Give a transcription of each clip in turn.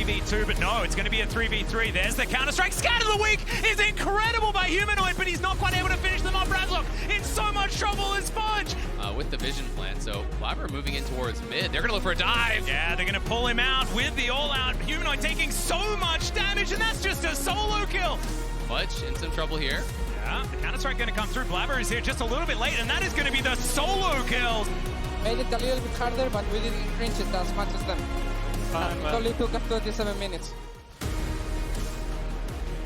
3v2, but no, it's going to be a 3v3. There's the Counter-Strike. Scatter the Weak is incredible by Humanoid, but he's not quite able to finish them off. Razork in so much trouble as Fudge. With the vision plan, so Blaber moving in towards mid. They're going to look for a dive. Yeah, they're going to pull him out with the all-out. Humanoid taking so much damage, and that's just a solo kill. Fudge in some trouble here. Yeah, the Counter-Strike going to come through. Blaber is here just a little bit late, and that is going to be the solo kill. Made it a little bit harder, but we didn't cringe it as much as them. It only took us 27 minutes.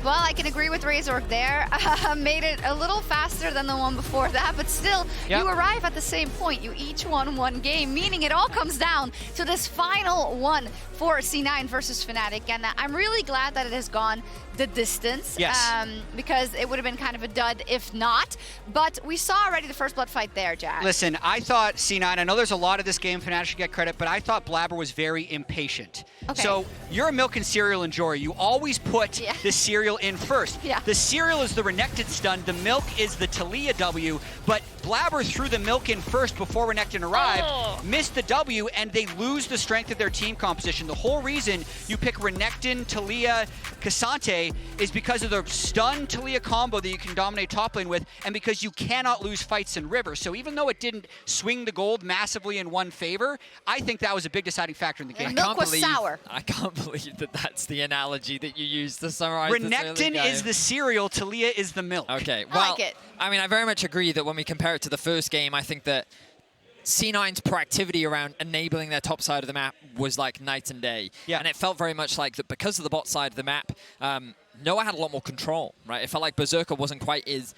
Well, I can agree with Razork there. Made it a little faster than the one before that, but still, you arrive at the same point. You each won one game, meaning it all comes down to this final one for C9 versus Fnatic. And I'm really glad that it has gone the distance. Yes. Because it would have been kind of a dud if not. But we saw already the first blood fight there, Jack. Listen, I thought C9, I know there's a lot of this game, Fnatic should get credit, but I thought Blaber was very impatient. Okay. So you're a milk and cereal enjoyer. You always put the cereal in first. Yeah. The cereal is the Renekton stun, the milk is the Taliyah W, but Blaber threw the milk in first before Renekton arrived, missed the W, and they lose the strength of their team composition. The whole reason you pick Renekton, Taliyah, K'Sante is because of the stun Taliyah combo that you can dominate top lane with, and because you cannot lose fights in River. So even though it didn't swing the gold massively in one favor, I think that was a big deciding factor in the game. Milk was sour. I can't believe that that's the analogy that you used to summarize Renekton is the cereal, Taliyah is the milk. Okay, well, I like it. I mean, I very much agree that when we compare it to the first game, I think that C9's proactivity around enabling their top side of the map was like night and day. Yeah. And it felt very much like that because of the bot side of the map, Noah had a lot more control, right? It felt like Berserker wasn't quite as,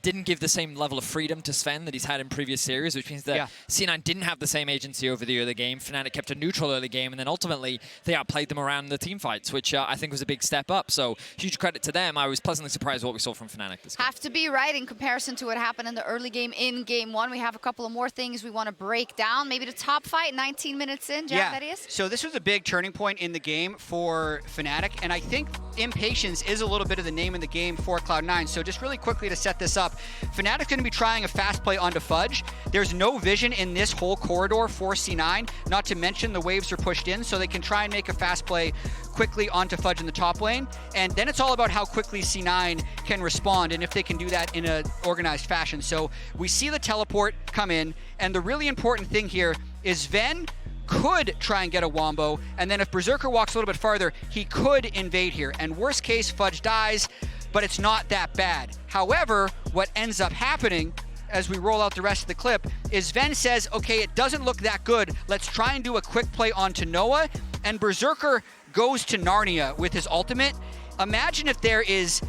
didn't give the same level of freedom to Zven that he's had in previous series, which means that C9 didn't have the same agency over the early game. Fnatic kept a neutral early game, and then ultimately they outplayed them around the team fights, which I think was a big step up. So huge credit to them. I was pleasantly surprised what we saw from Fnatic this game. Have to be right in comparison to what happened in the early game in game one. We have a couple of more things we want to break down. Maybe the top fight, 19 minutes in, Jack, that is? So this was a big turning point in the game for Fnatic, and I think impatience is a little bit of the name in the game for Cloud9. So just really quickly to set this up, Fnatic's going to be trying a fast play onto Fudge. There's no vision in this whole corridor for C9, not to mention the waves are pushed in, so they can try and make a fast play quickly onto Fudge in the top lane. And then it's all about how quickly C9 can respond and if they can do that in an organized fashion. So we see the teleport come in, and the really important thing here is Zven could try and get a wombo, and then if Berserker walks a little bit farther, he could invade here. And worst case, Fudge dies, but it's not that bad. However, what ends up happening as we roll out the rest of the clip is Zven says, okay, it doesn't look that good. Let's try and do a quick play onto Noah, and Berserker goes to Narnia with his ultimate. Imagine if there is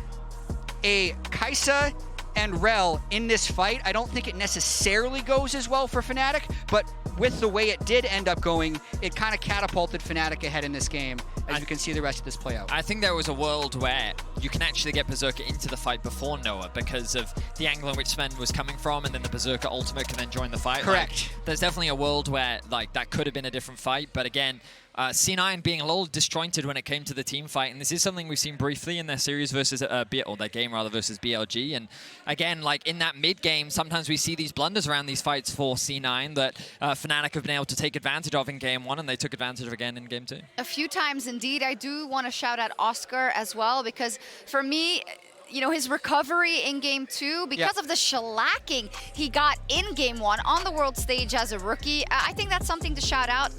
a Xayah and Rell in this fight. I don't think it necessarily goes as well for Fnatic, but with the way it did end up going, it kind of catapulted Fnatic ahead in this game, as you can see the rest of this play out. I think there was a world where you can actually get Berserker into the fight before Noah because of the angle in which Zven was coming from, and then the Berserker ultimate can then join the fight. Correct. Like, there's definitely a world where like that could have been a different fight, but again, C9 being a little disjointed when it came to the team fight, and this is something we've seen briefly in their series versus, or their game rather, versus BLG. And again, like in that mid game, sometimes we see these blunders around these fights for C9 that Fnatic have been able to take advantage of in game one, and they took advantage of again in game two. A few times indeed. I do want to shout out Oscar as well, because for me, you know, his recovery in game two, because of the shellacking he got in game one on the world stage as a rookie, I think that's something to shout out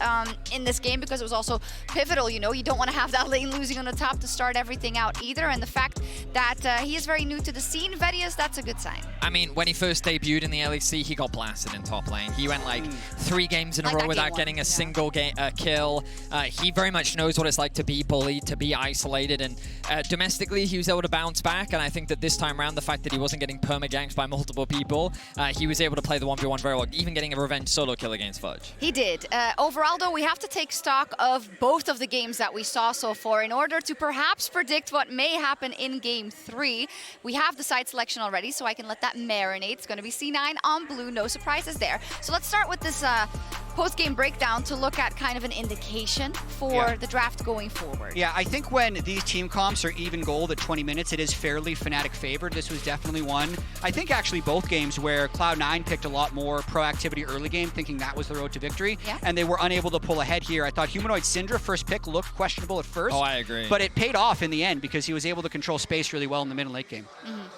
in this game, because it was also pivotal. You know, you don't want to have that lane losing on the top to start everything out either, and the fact that he is very new to the scene, Vedius, that's a good sign. I mean, when he first debuted in the LEC, he got blasted in top lane. He went like 3 games in a row without getting a single kill. He very much knows what it's like to be bullied, to be isolated, and domestically he was able to bounce back. And I think that this time around, the fact that he wasn't getting perma-ganks by multiple people, he was able to play the 1v1 very well, even getting a revenge solo kill against Fudge. He did. Overall, though, we have to take stock of both of the games that we saw so far in order to perhaps predict what may happen in game 3. We have the side selection already, so I can let that marinate. It's going to be C9 on blue, no surprises there. So let's start with this post-game breakdown to look at kind of an indication for the draft going forward. Yeah, I think when these team comps are even gold at 20 minutes, it is fairly Fnatic favored. This was definitely one. I think actually both games where Cloud9 picked a lot more proactivity early game, thinking that was the road to victory, and they were unable to pull ahead here. I thought Humanoid Syndra first pick looked questionable at first. Oh, I agree. But it paid off in the end because he was able to control space really well in the mid and late game.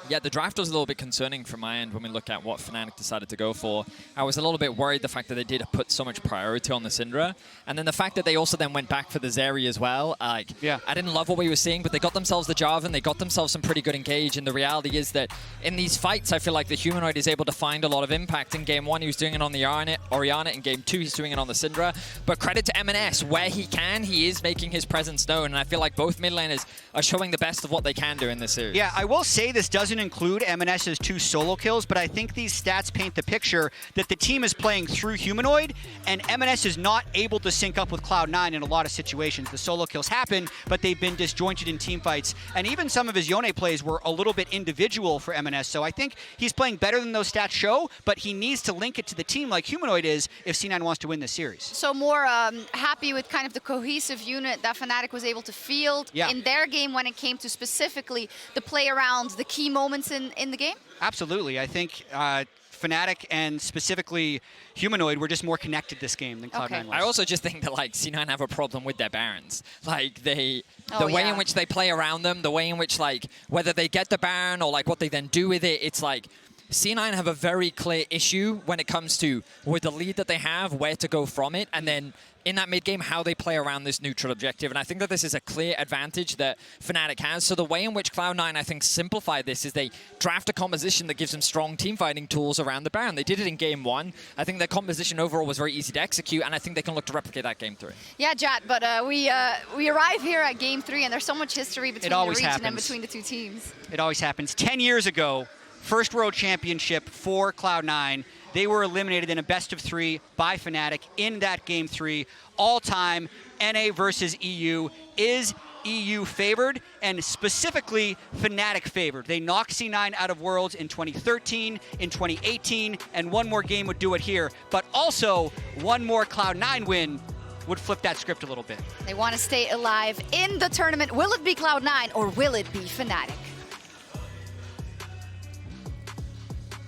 Yeah, the draft was a little bit concerning from my end when we look at what Fnatic decided to go for. I was a little bit worried the fact that they did put so much priority on the Syndra, and then the fact that they also then went back for the Xayah as well. I didn't love what we were seeing, but they got themselves the Jarvan, they got themselves some pretty good engage, and the reality is that in these fights, I feel like the Humanoid is able to find a lot of impact. In game 1, he was doing it on the Orianna. In game 2, he's doing it on the Syndra. But credit to EMENES, where he can, he is making his presence known, and I feel like both mid laners are showing the best of what they can do in this series. Yeah, I will say this doesn't include EMENES' 2 solo kills, but I think these stats paint the picture that the team is playing through Humanoid, and EMENES is not able to sync up with Cloud9 in a lot of situations. The solo kills happen, but they've been disjointed in team fights, and even some of his Yone plays were a little bit individual for EMENES, so I think he's playing better than those stats show, but he needs to link it to the team like Humanoid is if C9 wants to win this series. So more happy with kind of the cohesive unit that Fnatic was able to field in their game when it came to specifically the play around the key moments in the game? Absolutely. I think Fnatic and specifically Humanoid were just more connected this game than Cloud9 was. I also just think that like C9 have a problem with their Barons. Like the way in which they play around them, the way in which like whether they get the Baron or like what they then do with it, it's like C9 have a very clear issue when it comes to with the lead that they have, where to go from it, and then in that mid game, how they play around this neutral objective. And I think that this is a clear advantage that Fnatic has. So the way in which Cloud9, I think, simplified this is they draft a composition that gives them strong team fighting tools around the Baron. They did it in game 1. I think their composition overall was very easy to execute, and I think they can look to replicate that game 3. Yeah, Jat, but we arrive here at game 3, and there's so much history between the region and between the two teams. It always happens. 10 years ago, first World Championship for Cloud9. They were eliminated in a best-of-3 by Fnatic in that Game 3. All-time, NA versus EU. Is EU favored, and specifically Fnatic favored? They knocked C9 out of Worlds in 2013, in 2018, and one more game would do it here. But also, one more Cloud9 win would flip that script a little bit. They want to stay alive in the tournament. Will it be Cloud9 or will it be Fnatic?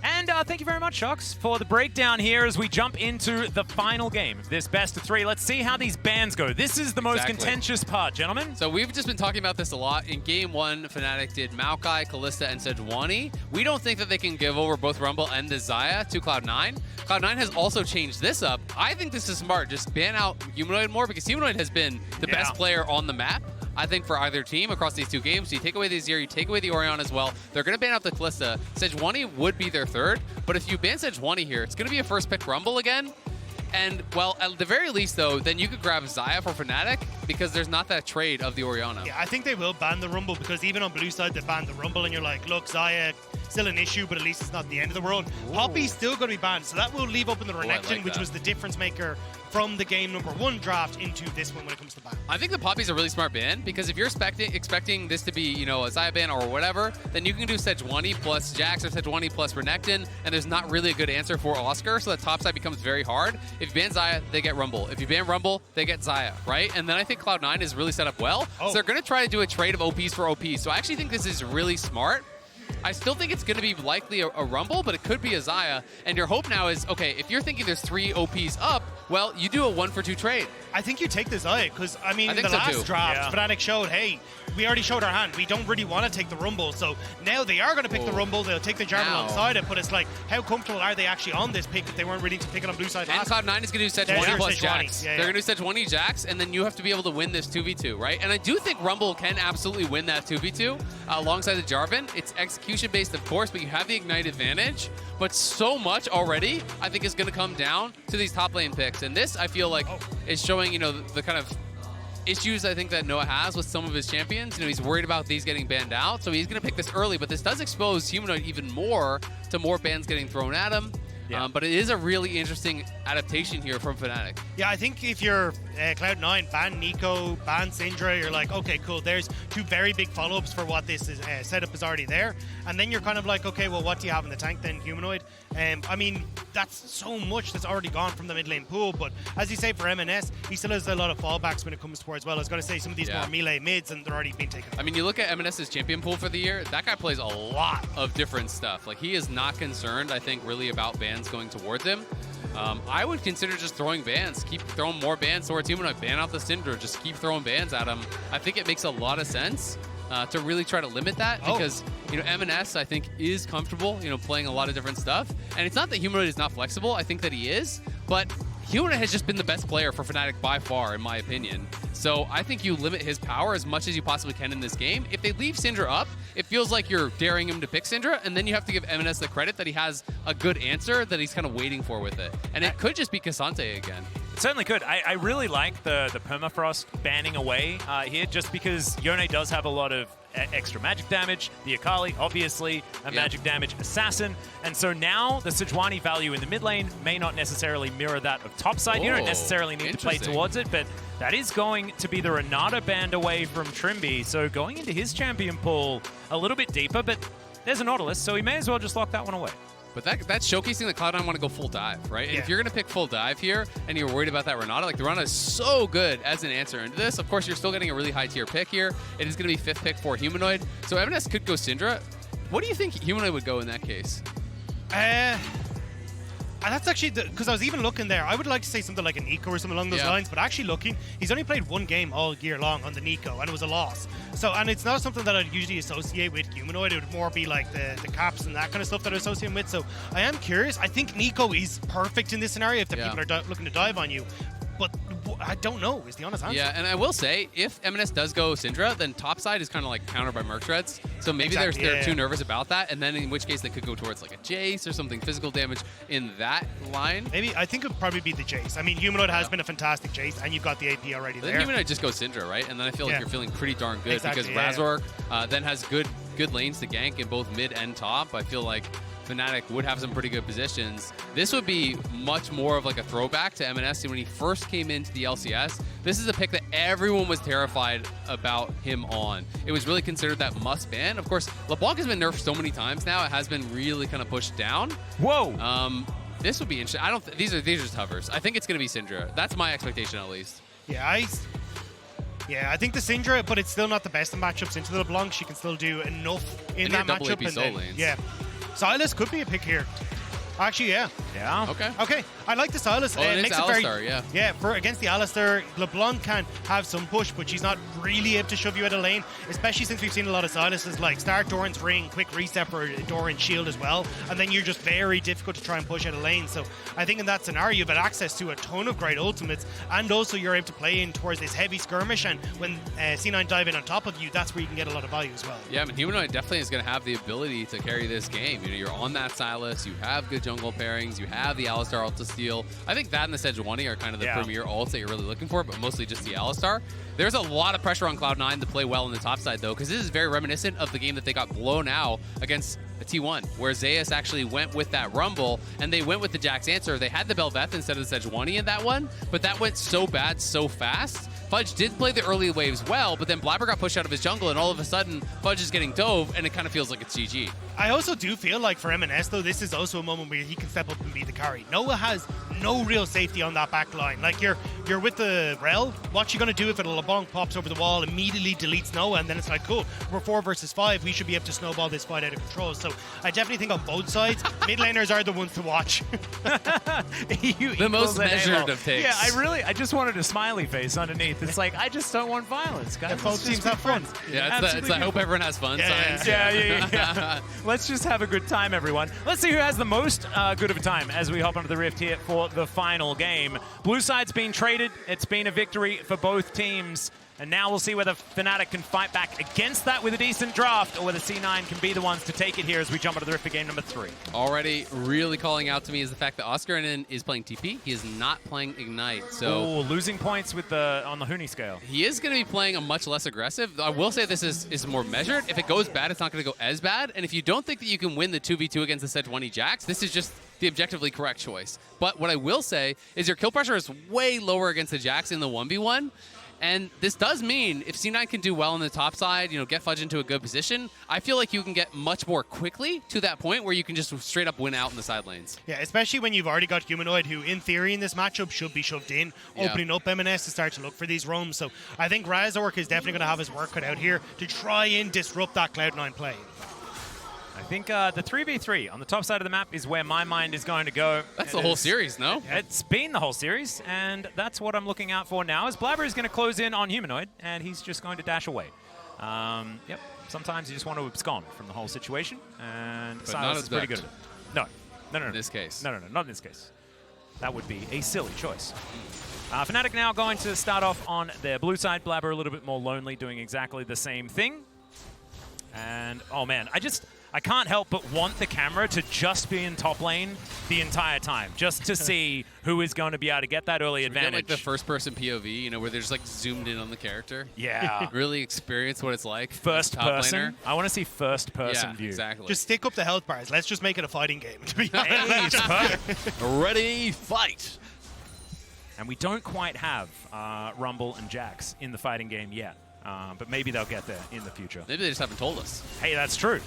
And thank you very much, Shox, for the breakdown here as we jump into the final game of this best-of-3. Let's see how these bans go. This is the most contentious part, gentlemen. So we've just been talking about this a lot. In game 1, Fnatic did Maokai, Kalista, and Sejuani. We don't think that they can give over both Rumble and the Xayah to Cloud9. Cloud9 has also changed this up. I think this is smart. Just ban out Humanoid more because Humanoid has been the best player on the map, I think, for either team across these 2 games. So you take away the Xayah, you take away the Orion as well. They're going to ban out the Kalista. Sejuani would be their 3rd, but if you ban Sejuani here, it's going to be a first pick Rumble again. And, well, at the very least, though, then you could grab Xayah for Fnatic because there's not that trade of the Orianna. Yeah, I think they will ban the Rumble because even on blue side, they banned the Rumble, and you're like, look, Xayah, still an issue, but at least it's not the end of the world. Poppy's still going to be banned, so that will leave open the Renekton, which was the difference maker from the game number 1 draft into this one when it comes to ban. I think the Poppy's a really smart ban because if you're expecting this to be, you know, a Xayah ban or whatever, then you can do Sejuani plus Jax or Sejuani plus Renekton, and there's not really a good answer for Oscar, so that top side becomes very hard. If you ban Xayah, they get Rumble. If you ban Rumble, they get Xayah, right? And then I think Cloud9 is really set up well, so they're going to try to do a trade of OPs for OPs. So I actually think this is really smart. I still think it's going to be likely a Rumble, but it could be a Xayah. And your hope now is, okay, if you're thinking there's 3 OPs up, well, you do a 1-for-2 trade. I think you take the Xayah because, I mean, in the last draft, Fnatic showed, hey, we already showed our hand. We don't really want to take the Rumble. So now they are going to pick the Rumble. They'll take the Jarvan alongside it. But it's like, how comfortable are they actually on this pick if they weren't ready to pick it on blue side last? And Cloud9 is going to do Sejuani plus Jax. They're going to do Sejuani Jax, and then you have to be able to win this 2v2, right? And I do think Rumble can absolutely win that 2v2 alongside the Jarvan. It's execution-based, of course, but you have the Ignite advantage. But so much already, I think, is going to come down to these top lane picks. And this, I feel like, is showing, you know, the kind of issues I think that Noah has with some of his champions. You know, he's worried about these getting banned out, so he's going to pick this early. But this does expose Humanoid even more to more bans getting thrown at him. Yeah. But it is a really interesting adaptation here from Fnatic. Yeah, I think if you're Cloud9, ban Nico, ban Syndra, you're like, okay, cool, there's 2 very big follow-ups for what this is, setup is already there. And then you're kind of like, okay, well, what do you have in the tank then, Humanoid? I mean, that's so much that's already gone from the mid lane pool, but as you say, for EMENES, he still has a lot of fallbacks when it comes towards, well, I was going to say some of these more melee mids, and they're already being taken. I mean, you look at EMENES' champion pool for the year, that guy plays a lot of different stuff. Like, he is not concerned, I think, really about bans going towards him. I would consider just throwing bans. Keep throwing more bans towards Humanoid. Ban out the Syndra. Just keep throwing bans at him. I think it makes a lot of sense to really try to limit that because, you know, EMENES, I think, is comfortable, you know, playing a lot of different stuff. And it's not that Humanoid is not flexible. I think that he is. But Humanoid has just been the best player for Fnatic by far, in my opinion. So I think you limit his power as much as you possibly can in this game. If they leave Syndra up, it feels like you're daring him to pick Syndra, and then you have to give EMENES the credit that he has a good answer that he's kind of waiting for with it. And it could just be Cassante again. It certainly could. I really like the permafrost banning away here, just because Yone does have a lot of extra magic damage, the Akali, obviously, a magic damage assassin, and so now the Sejuani value in the mid lane may not necessarily mirror that of topside. You don't necessarily need to play towards it, but that is going to be the Renata band away from Trymbi, so going into his champion pool a little bit deeper, but there's a Nautilus, so he may as well just lock that one away. But that's showcasing that Cloud9 want to go full dive, right? And if you're going to pick full dive here and you're worried about that Renata, like the Renata is so good as an answer into this. Of course, you're still getting a really high tier pick here. It is going to be 5th pick for Humanoid. So EMENES could go Syndra. What do you think Humanoid would go in that case? That's actually, because I was even looking there, I would like to say something like a Nico or something along those lines, but actually looking, he's only played one game all year long on the Nico, and it was a loss. So, and it's not something that I'd usually associate with Humanoid. It would more be like the caps and that kind of stuff that I associate him with. So I am curious. I think Nico is perfect in this scenario if the people are looking to dive on you. But I don't know, is the honest answer. Yeah, and I will say, if EMENES does go Syndra, then topside is kind of like countered by Merc Treads. So maybe they're too nervous about that, and then in which case they could go towards like a Jace or something physical damage in that line. Maybe, I think it would probably be the Jace. I mean, Humanoid has been a fantastic Jace, and you've got the AP already there. Then Humanoid just go Syndra, right? And then I feel like you're feeling pretty darn good because Razork then has good lanes to gank in both mid and top. I feel like Fnatic would have some pretty good positions. This would be much more of like a throwback to EMENES when he first came into the LCS. This is a pick that everyone was terrified about him on. It was really considered that must ban. Of course, LeBlanc has been nerfed so many times now. It has been really kind of pushed down. Whoa. This would be interesting. These are just hovers. I think it's going to be Syndra. That's my expectation at least. Yeah, I think the Syndra, but it's still not the best of matchups into the LeBlanc. She can still do enough in that matchup. Sylas could be a pick here. Actually, yeah. Okay. I like the Sylas. It makes Alistar, it for against the Alistar, LeBlanc can have some push, but she's not really able to shove you out of lane, especially since we've seen a lot of Sylases like start Doran's ring, quick reset for Doran's shield as well, and then you're just very difficult to try and push out of lane. So I think in that scenario, you've got access to a ton of great ultimates, and also you're able to play in towards this heavy skirmish, and when C9 dive in on top of you, that's where you can get a lot of value as well. Yeah, I mean, Humanoid definitely is going to have the ability to carry this game. You know, you're on that Sylas, you have good jungle pairings, you have the Alistar ult to steal. I think that and the Sejuani are kind of the premier ults that you're really looking for, but mostly just the Alistar. There's a lot of pressure on Cloud9 to play well in the top side, though, because this is very reminiscent of the game that they got blown out against a T1, where Xayah actually went with that Rumble, and they went with the Jax answer. They had the Bel'Veth instead of the Sejuani in that one, but that went so bad so fast. Fudge did play the early waves well, but then Blaber got pushed out of his jungle, and all of a sudden, Fudge is getting dove, and it kind of feels like it's GG. I also do feel like for EMENES, though, this is also a moment where he can step up and be the carry. Noah has no real safety on that back line. Like, you're with the Rell. What you going to do if a LeBlanc pops over the wall, immediately deletes Noah, and then it's like, cool, we're 4 versus 5. We should be able to snowball this fight out of control. So I definitely think on both sides, mid laners are the ones to watch. The most measured of takes. Yeah, I just wanted a smiley face underneath. It's like, I just don't want violence, guys. Both teams have fun. Yeah, it's I hope everyone has fun. Yeah. Let's just have a good time, everyone. Let's see who has the most good of a time as we hop onto the Rift here for the final game. Blue side's been traded. It's been a victory for both teams. And now we'll see whether Fnatic can fight back against that with a decent draft, or whether C9 can be the ones to take it here as we jump into the Rift for game number 3. Already really calling out to me is the fact that Oscarinin is playing TP. He is not playing Ignite. So losing points with on the Huni scale. He is going to be playing a much less aggressive. I will say this is more measured. If it goes bad, it's not going to go as bad. And if you don't think that you can win the 2v2 against the Sejuani Jax, this is just the objectively correct choice. But what I will say is your kill pressure is way lower against the Jax in the 1v1. And this does mean if C9 can do well on the top side, get Fudge into a good position, I feel like you can get much more quickly to that point where you can just straight up win out in the side lanes. Yeah, especially when you've already got Humanoid, who in theory in this matchup should be shoved in, opening up EMENES to start to look for these roams. So I think Razork is definitely going to have his work cut out here to try and disrupt that Cloud9 play. I think the 3v3 on the top side of the map is where my mind is going to go. That's the whole series, no? It's been the whole series, and that's what I'm looking out for now, as Blaber is going to close in on Humanoid, and he's just going to dash away. Yep, sometimes you just want to abscond from the whole situation, and Sylas is pretty good at it. No. In this case. No, not in this case. That would be a silly choice. Fnatic now going to start off on their blue side. Blaber a little bit more lonely, doing exactly the same thing. And, oh man, I can't help but want the camera to just be in top lane the entire time, just to see who is going to be able to get that early advantage. Get, like, the first-person POV, where they're just, like, zoomed in on the character. Yeah. Really experience what it's like. First person. I want to see first-person view. Exactly. Just stick up the health bars. Let's just make it a fighting game, to be honest. Ready, fight! And we don't quite have Rumble and Jax in the fighting game yet, but maybe they'll get there in the future. Maybe they just haven't told us. Hey, that's true.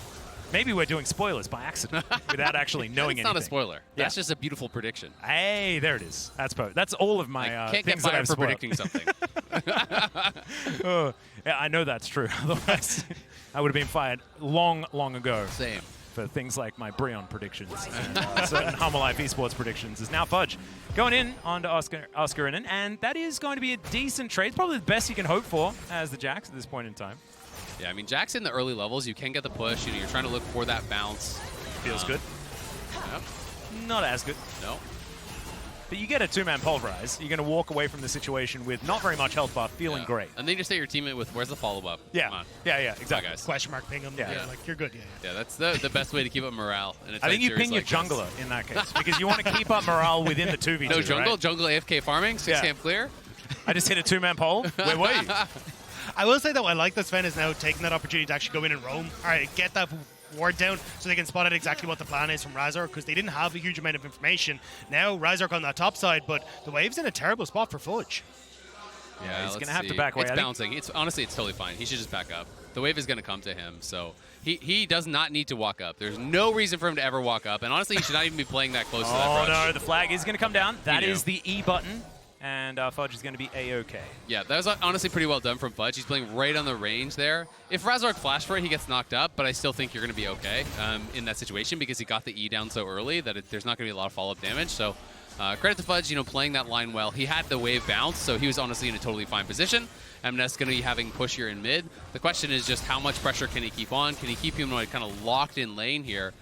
Maybe we're doing spoilers by accident without actually knowing anything. That's not a spoiler. That's just a beautiful prediction. Hey, there it is. That's all of my can't things get that I've fired for spoiled. predicting something. Yeah, I know that's true. Otherwise, I would have been fired long ago. Same. For things like my Breon predictions and certain Humble Life Esports predictions. Is now Fudge going in onto Oscarinin, and that is going to be a decent trade. Probably the best you can hope for as the Jax at this point in time. Yeah, I mean, Jax in the early levels, you can get the push. You're trying to look for that bounce. Feels good. Yep. Not as good. No. But you get a two-man pulverize. You're going to walk away from the situation with not very much health bar, feeling great. And then you just say your teammate with, where's the follow-up? Yeah. Come on. Yeah, exactly. Guys. Question mark ping him. Yeah. Like, you're good. Yeah, that's the best way to keep up morale. In a I think you ping your like jungler in that case, because you want to keep up morale within the 2v2, No jungle? right? Jungle AFK farming? 6 camp clear? I just hit a two-man pole. Where were you? I will say, though, I like that Zven is now taking that opportunity to actually go in and roam. All right, get that ward down so they can spot out exactly what the plan is from Razork, because they didn't have a huge amount of information. Now Razork on that top side, but the wave's in a terrible spot for Fudge. Yeah, he's going to have to back away. It's bouncing. Honestly, it's totally fine. He should just back up. The wave is going to come to him, so he does not need to walk up. There's no reason for him to ever walk up, and honestly, he should not even be playing that close to that brush. Oh, no, the flag is going to come down. That is the E button. And Fudge is going to be A-OK. Yeah, that was honestly pretty well done from Fudge. He's playing right on the range there. If Razork flashed for it, he gets knocked up, but I still think you're going to be okay in that situation because he got the E down so early that there's not going to be a lot of follow-up damage. So credit to Fudge, playing that line well. He had the wave bounce, so he was honestly in a totally fine position. EMENES going to be having push here in mid. The question is just how much pressure can he keep on? Can he keep Humanoid kind of locked in lane here?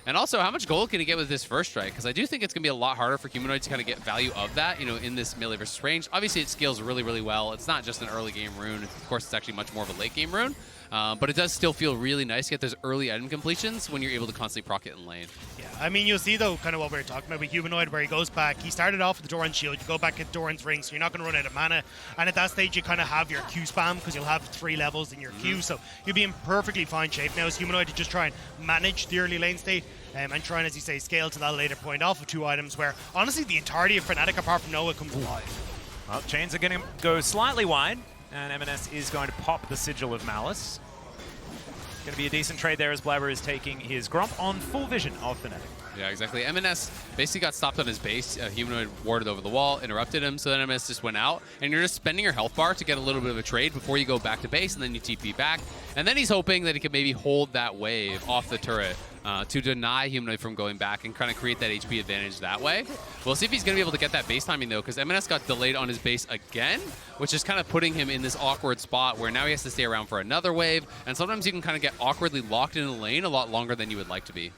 And also, how much gold can he get with this first strike? Because I do think it's going to be a lot harder for Humanoid to kind of get value of that, in this melee versus range. Obviously, it scales really, really well. It's not just an early game rune. Of course, it's actually much more of a late game rune. But it does still feel really nice to get those early item completions when you're able to constantly proc it in lane. Yeah, I mean, you'll see, though, kind of what we were talking about with Humanoid, where he goes back. He started off with the Doran's shield. You go back at Doran's ring, so you're not going to run out of mana. And at that stage, you kind of have your Q spam, because you'll have 3 levels in your Q. So you'll be in perfectly fine shape now as Humanoid to just try and manage the early lane state. And try and, as you say, scale to that later point off of 2 items where, honestly, the entirety of Fnatic, apart from Noah, comes alive. Well, chains are going to go slightly wide, and EMENES is going to pop the Sigil of Malice. Going to be a decent trade there as Blaber is taking his Grump on full vision of Fnatic. Yeah, exactly. EMENES basically got stopped on his base. Humanoid warded over the wall, interrupted him, so then EMENES just went out. And you're just spending your health bar to get a little bit of a trade before you go back to base, and then you TP back. And then he's hoping that he can maybe hold that wave off the turret to deny Humanoid from going back and kind of create that HP advantage that way. We'll see if he's going to be able to get that base timing, though, because EMENES got delayed on his base again, which is kind of putting him in this awkward spot where now he has to stay around for another wave. And sometimes you can kind of get awkwardly locked in the lane a lot longer than you would like to be.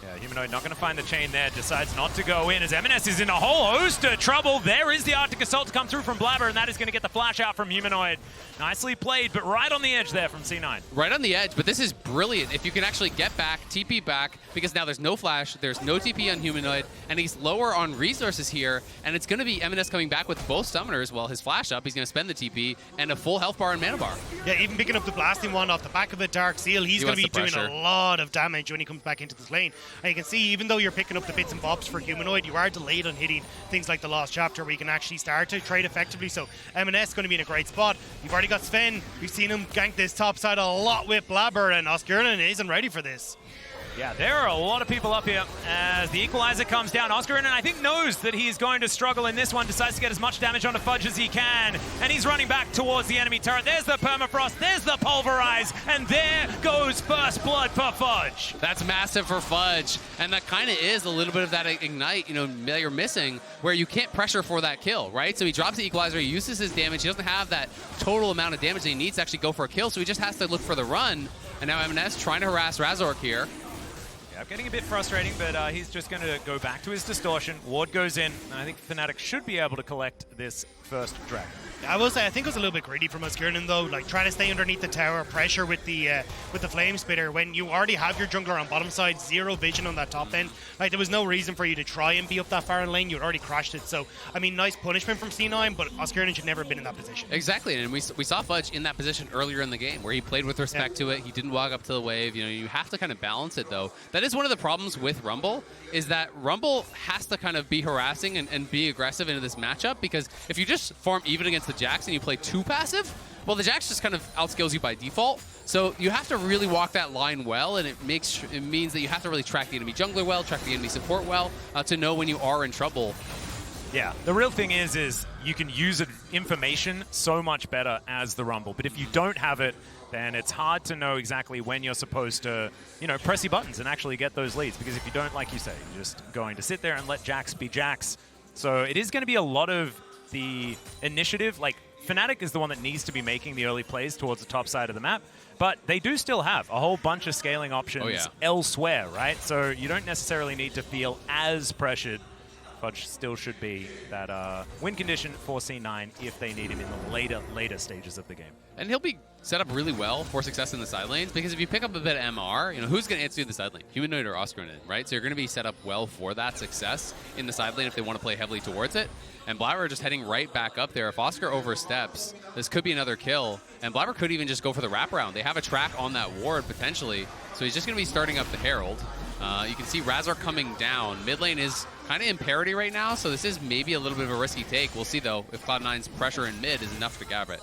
Yeah, Humanoid not going to find the chain there, decides not to go in as EMENES is in a whole host of trouble. There is the Arctic Assault to come through from Blaber, and that is going to get the flash out from Humanoid. Nicely played, but right on the edge there from C9. Right on the edge, but this is brilliant. If you can actually get back, TP back, because now there's no flash, there's no TP on Humanoid, and he's lower on resources here, and it's going to be EMENES coming back with both summoners. Well, his flash up, he's going to spend the TP, and a full health bar and mana bar. Yeah, even picking up the blasting wand off the back of it, Dark Seal, he's going to be doing a lot of damage when he comes back into this lane. And you can see, even though you're picking up the bits and bobs for Humanoid, you are delayed on hitting things like the Lost Chapter where you can actually start to trade effectively. So EMENES is going to be in a great spot. You've already got Zven. We've seen him gank this top side a lot with Blaber, and Oscarinin isn't ready for this. Yeah, there are a lot of people up here as the equalizer comes down. Oscarinin, I think, knows that he's going to struggle in this one, decides to get as much damage onto Fudge as he can, and he's running back towards the enemy turret. There's the permafrost, there's the pulverize, and there goes first blood for Fudge. That's massive for Fudge, and that kind of is a little bit of that ignite, that you're missing, where you can't pressure for that kill, right? So he drops the equalizer, he uses his damage, he doesn't have that total amount of damage that he needs to actually go for a kill, so he just has to look for the run, and now EMENES trying to harass Razork here. Yeah, getting a bit frustrating, but he's just going to go back to his distortion. Ward goes in, and I think Fnatic should be able to collect this first dragon. I will say, I think it was a little bit greedy from Oscarinin though, like trying to stay underneath the tower, pressure with the flame spitter when you already have your jungler on bottom side, zero vision on that top end. Like, there was no reason for you to try and be up that far in lane. You had already crashed it. So, I mean, nice punishment from C9, but Oscarinin should never have been in that position. Exactly, and we saw Fudge in that position earlier in the game where he played with respect to it. He didn't walk up to the wave. You have to kind of balance it though. That is one of the problems with Rumble, is that Rumble has to kind of be harassing and be aggressive into this matchup, because if you just farm even against the Jax and you play too passive, well, the Jax just kind of outskills you by default. So you have to really walk that line well, and it means that you have to really track the enemy jungler well, track the enemy support well, to know when you are in trouble. Yeah, the real thing is you can use information so much better as the Rumble, but if you don't have it, then it's hard to know exactly when you're supposed to, press your buttons and actually get those leads, because if you don't, like you say, you're just going to sit there and let Jax be Jax. So it is going to be a lot of the initiative. Like, Fnatic is the one that needs to be making the early plays towards the top side of the map, but they do still have a whole bunch of scaling options elsewhere, right? So you don't necessarily need to feel as pressured. Fudge still should be that win condition for C9 if they need him in the later stages of the game. And he'll be set up really well for success in the side lanes, because if you pick up a bit of MR, who's going to answer you in the side lane? Humanoid or Oscarinin, right? So you're going to be set up well for that success in the side lane if they want to play heavily towards it. And Blaber just heading right back up there. If Oscar oversteps, this could be another kill. And Blaber could even just go for the wraparound. They have a track on that ward, potentially. So he's just going to be starting up the Herald. You can see Razork coming down. Mid lane is kind of in parity right now, so this is maybe a little bit of a risky take. We'll see, though, if Cloud9's pressure in mid is enough to grab it.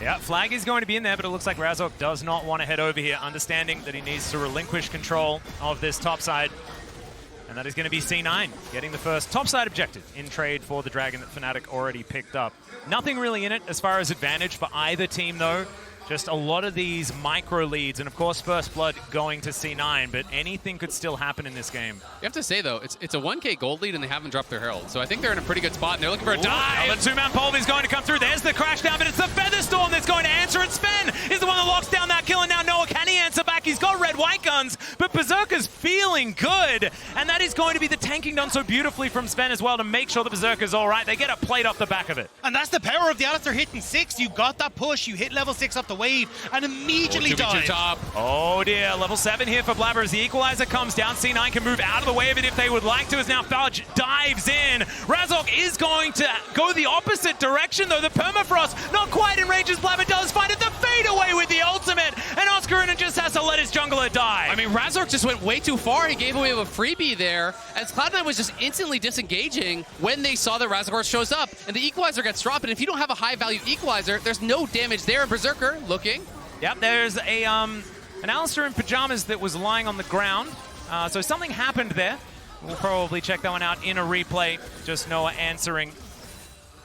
Yeah, flag is going to be in there, but it looks like Razork does not want to head over here, understanding that he needs to relinquish control of this top side. And that is going to be C9 getting the first topside objective in trade for the dragon that Fnatic already picked up. Nothing really in it as far as advantage for either team, though. Just a lot of these micro leads, and of course first blood going to C9, but anything could still happen in this game. You have to say, though, it's a 1k gold lead and they haven't dropped their Herald, so I think they're in a pretty good spot, and they're looking for a dive. Now the two-man pole is going to come through. There's the crash down, but it's the Featherstorm that's going to answer, and Zven is the one that locks down that kill, and now Noah, can he answer back? He's got red-white guns, but Berserker's feeling good, and that is going to be the tanking done so beautifully from Zven as well to make sure the Berserker's all right. They get a plate off the back of it. And that's the power of the Alistar hitting 6. You got that push, you hit level 6 off the wave, and immediately dive. Top. Oh dear, level 7 here for Blaber as the equalizer comes down. C9 can move out of the way of it if they would like to, as now Fudge dives in. Razork is going to go the opposite direction, though. The permafrost not quite in range as Blaber does find it. The fade away with the ultimate, and Oscarinin just has to let his jungler die. I mean, Razork just went way too far. He gave away a freebie there, as Cloud9 was just instantly disengaging when they saw that Razork shows up, and the equalizer gets dropped, and if you don't have a high-value equalizer, there's no damage there. And Berserker looking. Yep, there's a an Alistar in pajamas that was lying on the ground. So something happened there. We'll probably check that one out in a replay. Just Noah answering.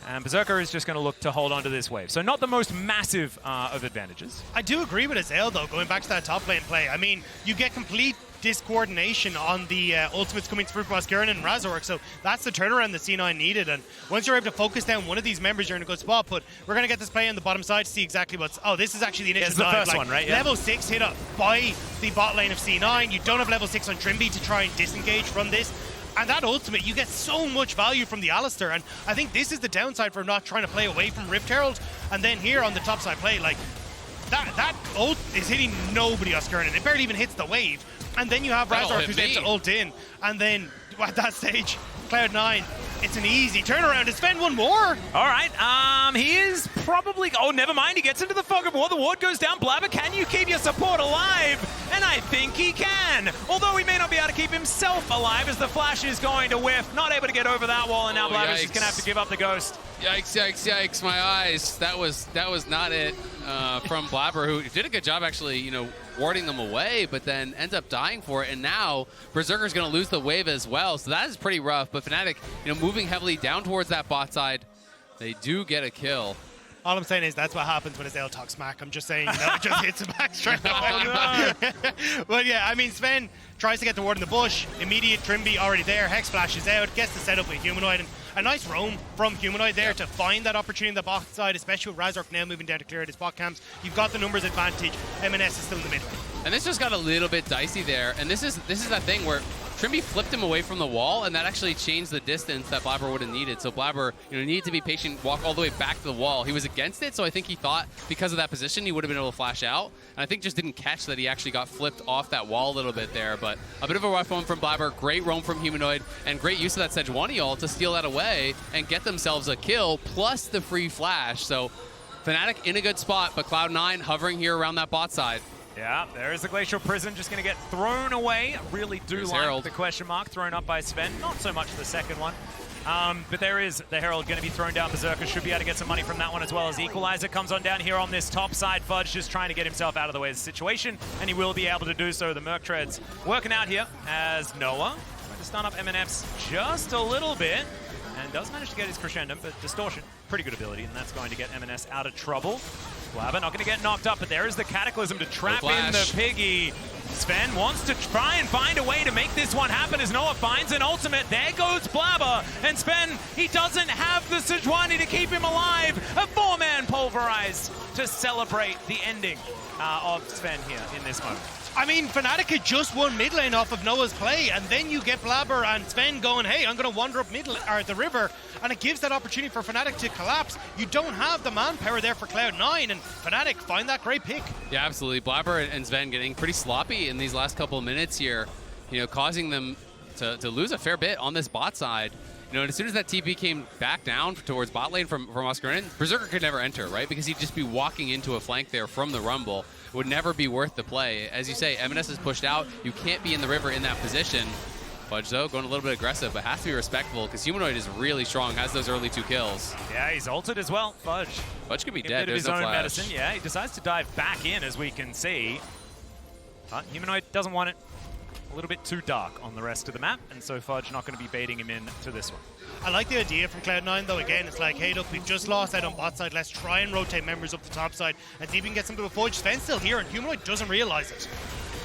And Berserker is just going to look to hold on to this wave. So not the most massive of advantages. I do agree with Xayah, though, going back to that top lane play. I mean, you get complete discoordination on the ultimates coming through from Oscarinin and Razork, so that's the turnaround that C9 needed, and once you're able to focus down one of these members, you're in a good spot. But we're going to get this play on the bottom side to see exactly what's... Oh, this is actually the initial dive. It's the first one, right? Yeah. Level 6 hit up by the bot lane of C9. You don't have level 6 on Trymbi to try and disengage from this. And that ultimate, you get so much value from the Alistar, and I think this is the downside for not trying to play away from Rift Herald. And then here on the top side play, like, that ult is hitting nobody, Oscarinin. It barely even hits the wave. And then you have Razork who's able to ult in. And then at that stage, Cloud9 It's an easy turnaround to spend one more. All right, he is probably... Oh, never mind, he gets into the fog of war. The ward goes down. Blaber, can you keep your support alive? And I think he can. Although he may not be able to keep himself alive as the flash is going to whiff. Not able to get over that wall, and now Blaber's just going to have to give up the ghost. Yikes, yikes, yikes, my eyes. That was not it from Blaber, who did a good job actually, you know, warding them away, but then ends up dying for it. And now Berserker's going to lose the wave as well. So that is pretty rough. But Fnatic, you know, moving heavily down towards that bot side. They do get a kill. All I'm saying is that's what happens when his L talk smack. I'm just saying, you know, it just hits him back straight away. But yeah, I mean, Zven tries to get the ward in the bush. Immediate Trymbi already there. Hex flashes out, gets the setup with Humanoid. And a nice roam from Humanoid there to find that opportunity on the bot side, especially with Razork now moving down to clear out his bot camps. You've got the numbers advantage. EMENES is still in the middle. And this just got a little bit dicey there. And this is that thing where Trymbi flipped him away from the wall, and that actually changed the distance that Blaber would have needed. So Blaber, you know, needed to be patient, walk all the way back to the wall. He was against it, so I think he thought because of that position he would have been able to flash out. And I think just didn't catch that he actually got flipped off that wall a little bit there. But a bit of a rough one from Blaber, great roam from Humanoid, and great use of that Sejuani ult to steal that away and get themselves a kill, plus the free flash. So Fnatic in a good spot, but Cloud9 hovering here around that bot side. Yeah, there is the Glacial Prison just going to get thrown away. I really do like Herald. the question mark thrown up by Zven. Not so much the second one. But there is the Herald going to be thrown down. Berserker should be able to get some money from that one as well as Equalizer comes on down here on this top side. Fudge just trying to get himself out of the way of the situation, and he will be able to do so. The Merc Treads working out here as Noah trying to stun up MNFs just a little bit. And does manage to get his Crescendo, but Distortion, pretty good ability, and that's going to get EMENES out of trouble. Blaber not going to get knocked up, but there is the Cataclysm to trap in the Piggy. Zven wants to try and find a way to make this one happen as Noah finds an ultimate. There goes Blaber, and Zven, he doesn't have the Sejuani to keep him alive. A 4-man Pulverized to celebrate the ending of Zven here in this moment. I mean, Fnatic had just won mid lane off of Noah's play, and then you get Blaber and Zven going, hey, I'm going to wander up the river, and it gives that opportunity for Fnatic to collapse. You don't have the manpower there for Cloud9, and Fnatic find that great pick. Yeah, absolutely. Blaber and Zven getting pretty sloppy in these last couple of minutes here, you know, causing them to lose a fair bit on this bot side. You know, and as soon as that TP came back down towards bot lane from Oscarinin, Berserker could never enter, right? Because he'd just be walking into a flank there from the Rumble. It would never be worth the play. As you say, EMENES is pushed out. You can't be in the river in that position. Fudge, though, going a little bit aggressive, but has to be respectful because Humanoid is really strong, has those early 2 kills. Yeah, he's ulted as well, Fudge. Fudge could be dead. There's no his own flash. medicine. Yeah, he decides to dive back in, as we can see. But Humanoid doesn't want it. A little bit too dark on the rest of the map, and so Fudge not going to be baiting him in to this one. I like the idea from Cloud9, though. Again, it's like, hey, look, we've just lost out on bot side. Let's try and rotate members up the top side and see if we can get something with Fudge. Sven's still here, and Humanoid doesn't realize it.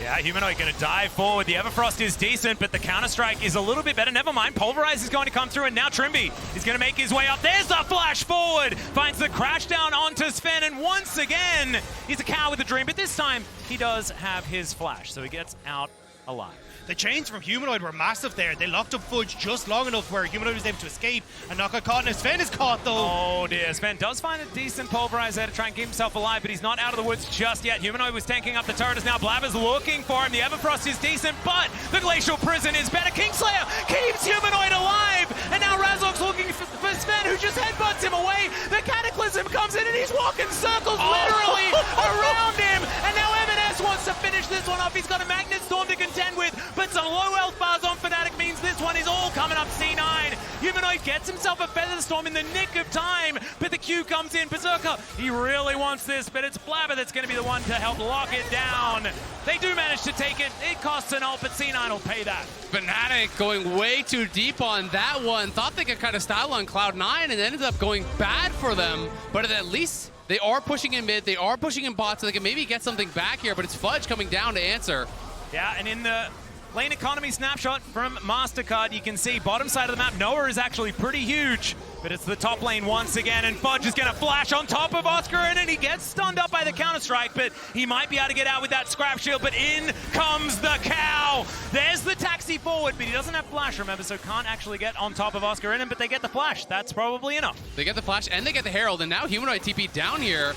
Yeah, Humanoid going to dive forward. The Everfrost is decent, but the Counter-Strike is a little bit better. Never mind, Pulverize is going to come through, and now Trymbi is going to make his way up. There's the flash forward! Finds the crash down onto Zven, and once again, he's a cow with a dream, but this time he does have his flash, so he gets out alive. The chains from Humanoid were massive there. They locked up Fudge just long enough where Humanoid was able to escape and not get caught. And Zven is caught, though. Oh, dear. Zven does find a decent Pulverize there to try and keep himself alive, but he's not out of the woods just yet. Humanoid was tanking up the turret as now Blaber's looking for him. The Everfrost is decent, but the Glacial Prison is better. Kingslayer keeps Humanoid alive, and now Razork's looking for Zven, who just headbutts him away. The Cataclysm comes in, and he's walking circles literally around him. And now EMENES wants to finish this one off. He's got a Magnet Storm to contend with, but some low health bars on Fnatic means this one is all coming up C9. Humanoid gets himself a Feather Storm in the nick of time, but the Q comes in. Berserker, he really wants this, but it's Blaber that's going to be the one to help lock it down. They do manage to take it. It costs an ult, but C9 will pay that. Fnatic going way too deep on that one. Thought they could kind of style on Cloud9 and ended up going bad for them, but at least they are pushing in mid, they are pushing in bot, so they can maybe get something back here, but it's Fudge coming down to answer. Yeah, and in the lane economy snapshot from MasterCard, you can see bottom side of the map, Noah is actually pretty huge, but it's the top lane once again, and Fudge is going to flash on top of Oscarinin, and he gets stunned up by the Counter-Strike, but he might be able to get out with that scrap shield, but in comes the cow. There's the taxi forward, but he doesn't have flash, remember, so can't actually get on top of Oscarinin, but they get the flash. That's probably enough. They get the flash, and they get the Herald, and now Humanoid TP down here.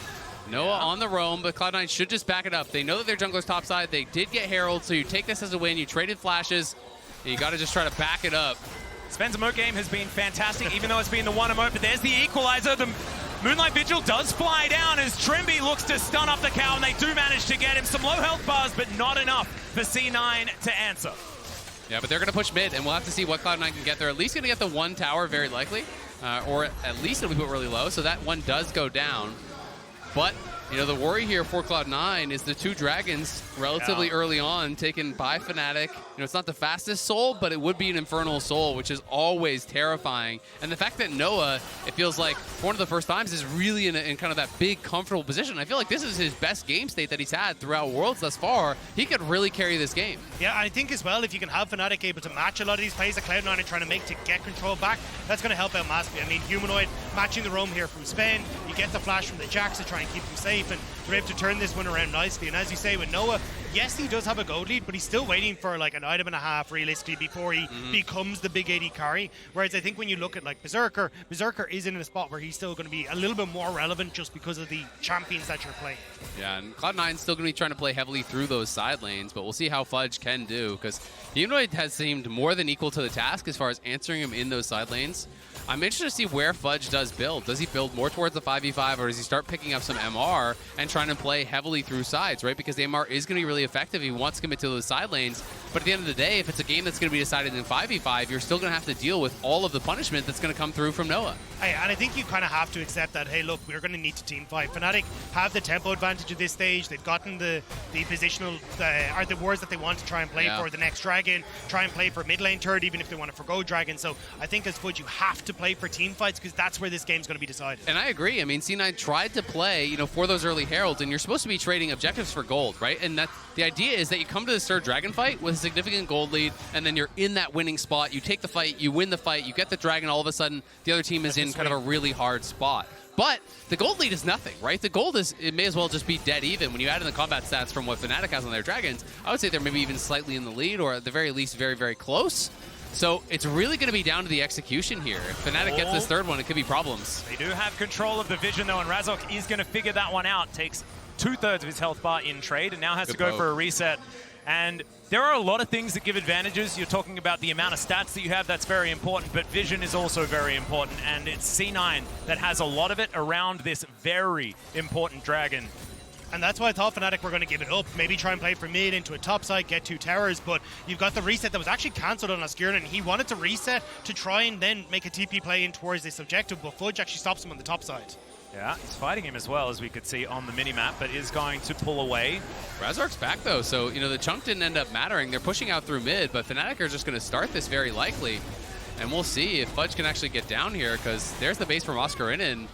Noah on the roam, but Cloud9 should just back it up. They know that their jungler's topside. They did get Herald, so you take this as a win. You traded flashes, and you got to just try to back it up. Zven's emote game has been fantastic, even though it's been the one emote, but there's the equalizer. The Moonlight Vigil does fly down as Trymbi looks to stun up the cow, and they do manage to get him. Some low health bars, but not enough for C9 to answer. Yeah, but they're going to push mid, and we'll have to see what Cloud9 can get. They're at least going to get the one tower, very likely, or at least it'll be put really low, so that one does go down. But, you know, the worry here for Cloud9 is the 2 dragons relatively early on taken by Fnatic. You know, it's not the fastest soul, but it would be an infernal soul, which is always terrifying. And the fact that Noah, it feels like for one of the first times, is really in kind of that big, comfortable position. I feel like this is his best game state that he's had throughout Worlds thus far. He could really carry this game. Yeah, I think as well, if you can have Fnatic able to match a lot of these plays that Cloud9 are trying to make to get control back, that's going to help out massively. I mean, Humanoid matching the roam here from Zven, you get the flash from the Jax to try and keep him safe, and they're able to turn this one around nicely. And as you say, with Noah, yes, he does have a gold lead, but he's still waiting for like an item and a half realistically before he becomes the big AD carry. Whereas I think when you look at like Berserker is in a spot where he's still going to be a little bit more relevant just because of the champions that you're playing. Yeah, and Cloud9's still going to be trying to play heavily through those side lanes, but we'll see how Fudge can do, because Humanoid has seemed more than equal to the task as far as answering him in those side lanes. I'm interested to see where Fudge does build. Does he build more towards the 5v5, or does he start picking up some MR and trying to play heavily through sides, right? Because the MR is going to be really effective. He wants to commit to those side lanes. But at the end of the day, if it's a game that's going to be decided in 5v5, you're still going to have to deal with all of the punishment that's going to come through from Noah. And I think you kind of have to accept that, hey, look, we're going to need to team fight. Fnatic have the tempo advantage at this stage. They've gotten the positional, or the wards that they want to try and play for the next Dragon, try and play for mid lane turret, even if they want to forgo Dragon. So I think as Fudge, you have to play for team fights, because that's where this game's going to be decided. And I agree. I mean, C9 tried to play, you know, for those early heralds, and you're supposed to be trading objectives for gold, right? And that the idea is that you come to this third dragon fight with a significant gold lead, and then you're in that winning spot. You take the fight, you win the fight, you get the dragon. All of a sudden, the other team is in kind of a really hard spot. But the gold lead is nothing, right? The gold is, it may as well just be dead even. When you add in the combat stats from what Fnatic has on their dragons, I would say they're maybe even slightly in the lead, or at the very least very, very close. So it's really going to be down to the execution here. If Fnatic gets this third one, it could be problems. They do have control of the vision, though, and Razork is going to figure that one out. Takes 2/3 of his health bar in trade, and now has to go for a reset. And there are a lot of things that give advantages. You're talking about the amount of stats that you have. That's very important, but vision is also very important, and it's C9 that has a lot of it around this very important dragon. And that's why I thought Fnatic were going to give it up. Maybe try and play for mid into a top side, get 2 towers, but you've got the reset that was actually cancelled on Oscarinin. He wanted to reset to try and then make a TP play in towards this objective, but Fudge actually stops him on the top side. Yeah, he's fighting him as well, as we could see on the minimap, but is going to pull away. Razork's back, though, so, you know, the chunk didn't end up mattering. They're pushing out through mid, but Fnatic are just going to start this very likely. And we'll see if Fudge can actually get down here, because there's the base from Oscarinin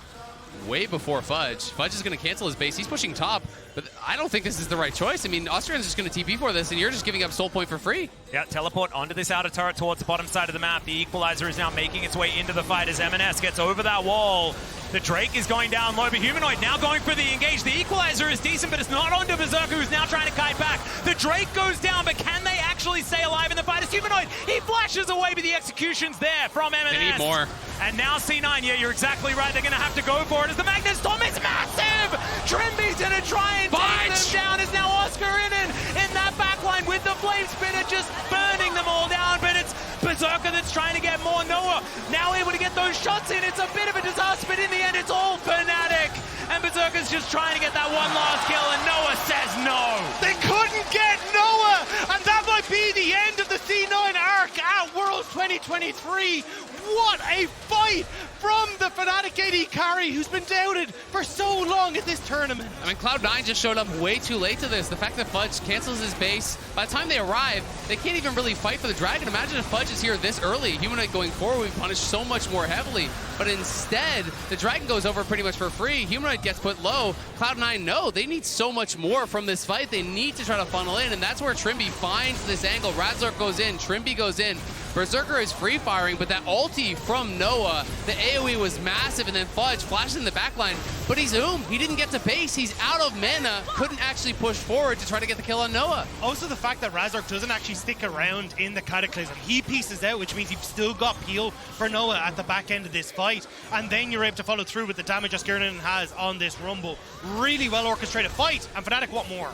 way before Fudge. Fudge is going to cancel his base. He's pushing top, but I don't think this is the right choice. I mean, Oscarin's just going to TP for this, and you're just giving up soul point for free. Yeah, teleport onto this outer turret towards the bottom side of the map. The Equalizer is now making its way into the fight as EMENES gets over that wall. The Drake is going down low, but Humanoid now going for the engage. The Equalizer is decent, but it's not onto Berserker, who's now trying to kite back. The Drake goes down, but can they actually stay alive in the fight? As Humanoid, he flashes away, but the execution's there from EMENES. They need more. And now C9, yeah, you're exactly right. They're going to have to go for it as the Magnus Storm is massive! Trymbi's going to try and take them down. Is now Oscarinin in that backline with the Flame Spitter just burning them all down, but it's Berserker that's trying to get more. Noah now able to get those shots in. It's a bit of a disaster, but in the end, it's all Fnatic. And Berserker's just trying to get that one last kill, and Noah says no. They couldn't get Noah, and that might be the end of the C9 arc at Worlds 2023. What a fight from the Fnatic AD carry, who's been doubted for so long at this tournament. I mean, Cloud9 just showed up way too late to this. The fact that Fudge cancels his base, by the time they arrive, they can't even really fight for the dragon. Imagine if Fudge is here this early. Humanoid going forward would be punished so much more heavily. But instead, the dragon goes over pretty much for free. Humanoid gets put low. Cloud9 know they need so much more from this fight. They need to try to funnel in, and that's where Trymbi finds this angle. Razork goes in, Trymbi goes in. Berserker is free firing, but that ulti from Noah, the AoE was massive, and then Fudge flashes in the backline, but he's zoomed. He didn't get to base. He's out of mana, couldn't actually push forward to try to get the kill on Noah. Also, the fact that Razork doesn't actually stick around in the Cataclysm. He pieces out, which means you've still got peel for Noah at the back end of this fight, and then you're able to follow through with the damage Oscarinin has on this Rumble. Really well orchestrated fight, and Fnatic want more.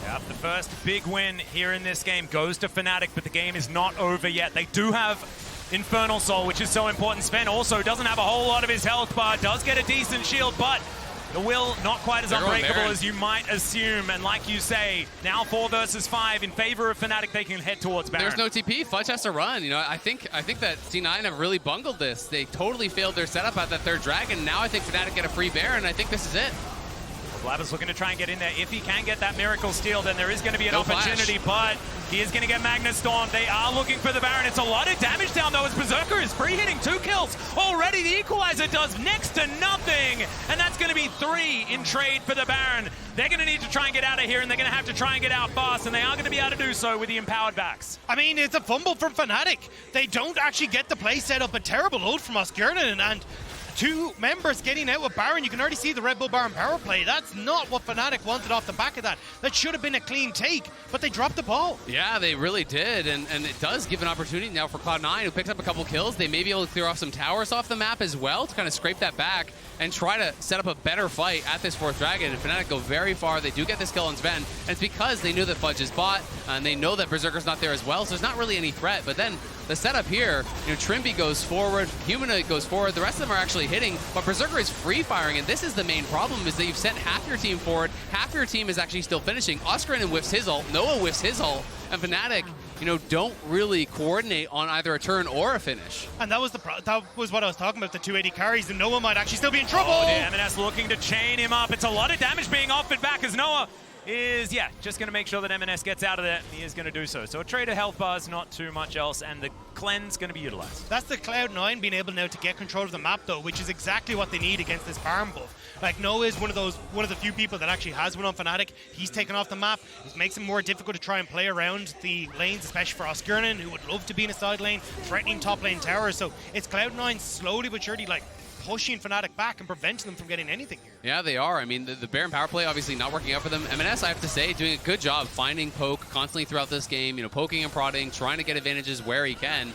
Yep, the first big win here in this game goes to Fnatic, but the game is not over yet. They do have Infernal Soul, which is so important. Zven also doesn't have a whole lot of his health bar, does get a decent shield, but the will not quite as unbreakable as you might assume. And like you say, now 4 versus 5 in favor of Fnatic. They can head towards Baron. There's no TP. Fudge has to run. You know, I think that C9 have really bungled this. They totally failed their setup at that 3rd dragon. Now I think Fnatic get a free Baron. I think this is it. Blaber's looking to try and get in there. If he can get that Miracle Steal, then there is going to be an opportunity, but he is going to get Magna Storm. They are looking for the Baron. It's a lot of damage down, though, as Berserker is free hitting 2 kills. Already the Equalizer does next to nothing, and that's going to be 3 in trade for the Baron. They're going to need to try and get out of here, and they're going to have to try and get out fast, and they are going to be able to do so with the empowered backs. I mean, it's a fumble from Fnatic. They don't actually get the play set up. A terrible ult from Oscarinin, and 2 members getting out with Baron. You can already see the Red Bull Baron power play. That's not what Fnatic wanted off the back of that. That should have been a clean take, but they dropped the ball. Yeah, they really did, and it does give an opportunity now for Cloud9, who picks up a couple kills. They may be able to clear off some towers off the map as well to kind of scrape that back and try to set up a better fight at this 4th dragon. And Fnatic go very far. They do get this kill on Zven, and it's because they knew that Fudge is bot, and they know that Berserker's not there as well, so there's not really any threat. But then the setup here, you know, Trymbi goes forward, Humanoid goes forward, the rest of them are actually hitting, but Berserker is free firing, and this is the main problem, is that you've sent half your team forward, half your team is actually still finishing. Oscarinin whiffs his ult, Noah whiffs his ult, and Fnatic, you know, don't really coordinate on either a turn or a finish. And that was what I was talking about, the 280 carries, and Noah might actually still be in trouble. Oh, the EMENES looking to chain him up. It's a lot of damage being offered back as Noah is, just going to make sure that EMENES gets out of there, and he is going to do so. So a trade of health bars, not too much else, and the cleanse going to be utilized. That's the Cloud9 being able now to get control of the map, though, which is exactly what they need against this Baron buff. Like, Noah is one of the few people that actually has one on Fnatic. He's taken off the map. It makes it more difficult to try and play around the lanes, especially for Oscarinin, who would love to be in a side lane, threatening top lane towers. So it's Cloud9 slowly but surely, like, pushing Fnatic back and preventing them from getting anything here. Yeah, they are. I mean, the Baron power play obviously not working out for them. EMENES, I have to say, doing a good job finding poke constantly throughout this game, you know, poking and prodding, trying to get advantages where he can.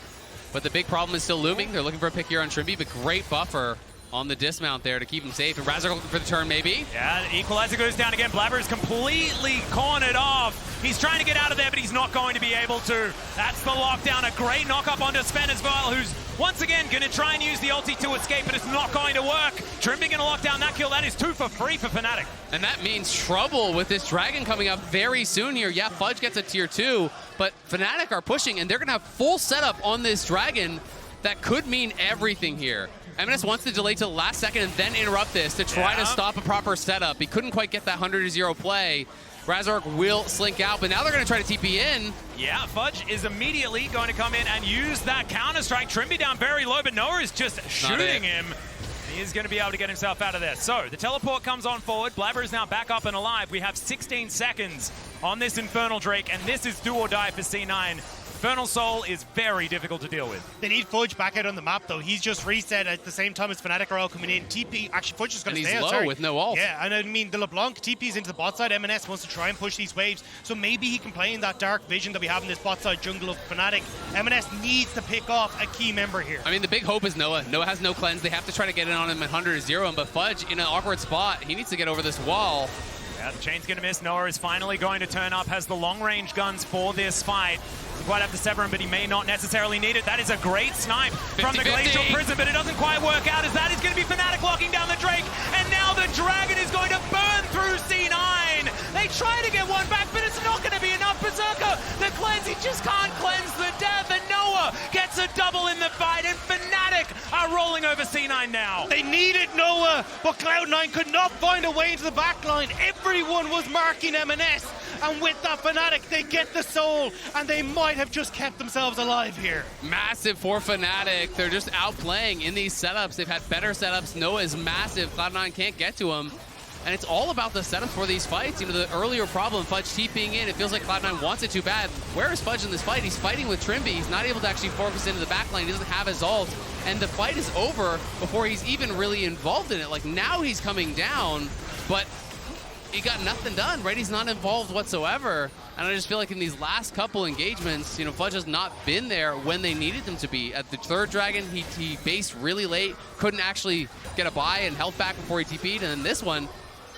But the big problem is still looming. They're looking for a pick here on Trymbi, but great buffer on the dismount there to keep him safe. And Razork looking for the turn, maybe. Yeah, the Equalizer goes down again. Blaber is completely cornered off. He's trying to get out of there, but he's not going to be able to. That's the lockdown. A great knock-up onto Zven as well, who's once again going to try and use the ulti to escape, but it's not going to work. Trymbi going to lock down that kill. That is 2 for free for Fnatic. And that means trouble with this dragon coming up very soon here. Yeah, Fudge gets a tier 2, but Fnatic are pushing, and they're going to have full setup on this dragon. That could mean everything here. EMENES wants to delay to the last second and then interrupt this to try to stop a proper setup. He couldn't quite get that 100-0 play. Razork will slink out, but now they're going to try to TP in. Yeah, Fudge is immediately going to come in and use that counter-strike. Trymbi down very low, but Noah is just shooting him. He is going to be able to get himself out of there. So the teleport comes on forward. Blaber is now back up and alive. We have 16 seconds on this Infernal Drake, and this is do or die for C9. Infernal Soul is very difficult to deal with. They need Fudge back out on the map, though. He's just reset at the same time as Fnatic are all coming in. TP, actually, Fudge is going to stay out. And he's low with no ult. Yeah, and I mean, the LeBlanc TP's into the bot side. EMENES wants to try and push these waves, so maybe he can play in that dark vision that we have in this bot side jungle of Fnatic. EMENES needs to pick off a key member here. I mean, the big hope is Noah. Noah has no cleanse. They have to try to get in on him at 100-0, but Fudge in an awkward spot. He needs to get over this wall. Yeah, the chain's going to miss. Noah is finally going to turn up, has the long-range guns for this fight. He quite have to sever him, but he may not necessarily need it. That is a great snipe from the Glacial Prison, but it doesn't quite work out, as that is going to be Fnatic locking down the Drake, and now the Dragon is going to burn through C9. They try to get one back, but it's not going to be enough. Berserker, the cleanse, he just can't cleanse the death, and Noah gets a double in the fight, and Fnatic are rolling over C9 now. They needed Noah, but Cloud9 could not find a way into the backline. Everyone was marking EMENES, and with that Fnatic, they get the soul, and they might have just kept themselves alive here. Massive for Fnatic. They're just outplaying in these setups. They've had better setups. Noah is massive. Cloud9 can't get to him. And it's all about the setup for these fights. You know, the earlier problem, Fudge TPing in, it feels like Cloud9 wants it too bad. Where is Fudge in this fight? He's fighting with Trymbi. He's not able to actually focus into the backline. He doesn't have his ult. And the fight is over before he's even really involved in it. Like, now he's coming down, but he got nothing done, right? He's not involved whatsoever. And I just feel like in these last couple engagements, you know, Fudge has not been there when they needed him to be. At the third Dragon, he based really late, couldn't actually get a buy and health back before he TP'd. And then this one,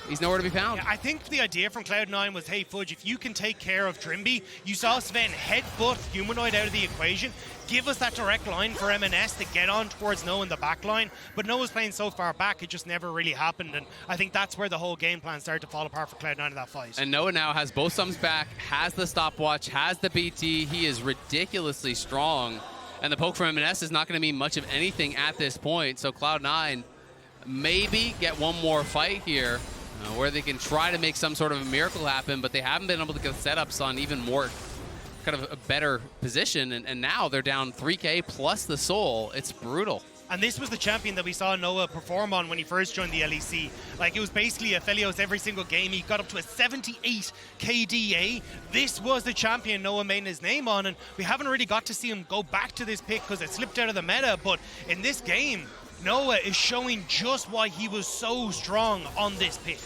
he's nowhere to be found. Yeah, I think the idea from Cloud9 was, hey, Fudge, if you can take care of Trymbi, you saw Zven headbutt Humanoid out of the equation, give us that direct line for EMENES to get on towards Noah in the back line. But Noah's playing so far back, it just never really happened. And I think that's where the whole game plan started to fall apart for Cloud9 in that fight. And Noah now has both sums back, has the stopwatch, has the BT. He is ridiculously strong. And the poke from EMENES is not going to mean much of anything at this point. So Cloud9 maybe get one more fight here where they can try to make some sort of a miracle happen, but they haven't been able to get setups on even more kind of a better position, and now they're down 3K plus the soul. It's brutal. And this was the champion that we saw Noah perform on when he first joined the LEC. Like, it was basically Aphelios every single game. He got up to a 78 KDA. This was the champion Noah made his name on, and we haven't really got to see him go back to this pick because it slipped out of the meta, but in this game, Noah is showing just why he was so strong on this pick.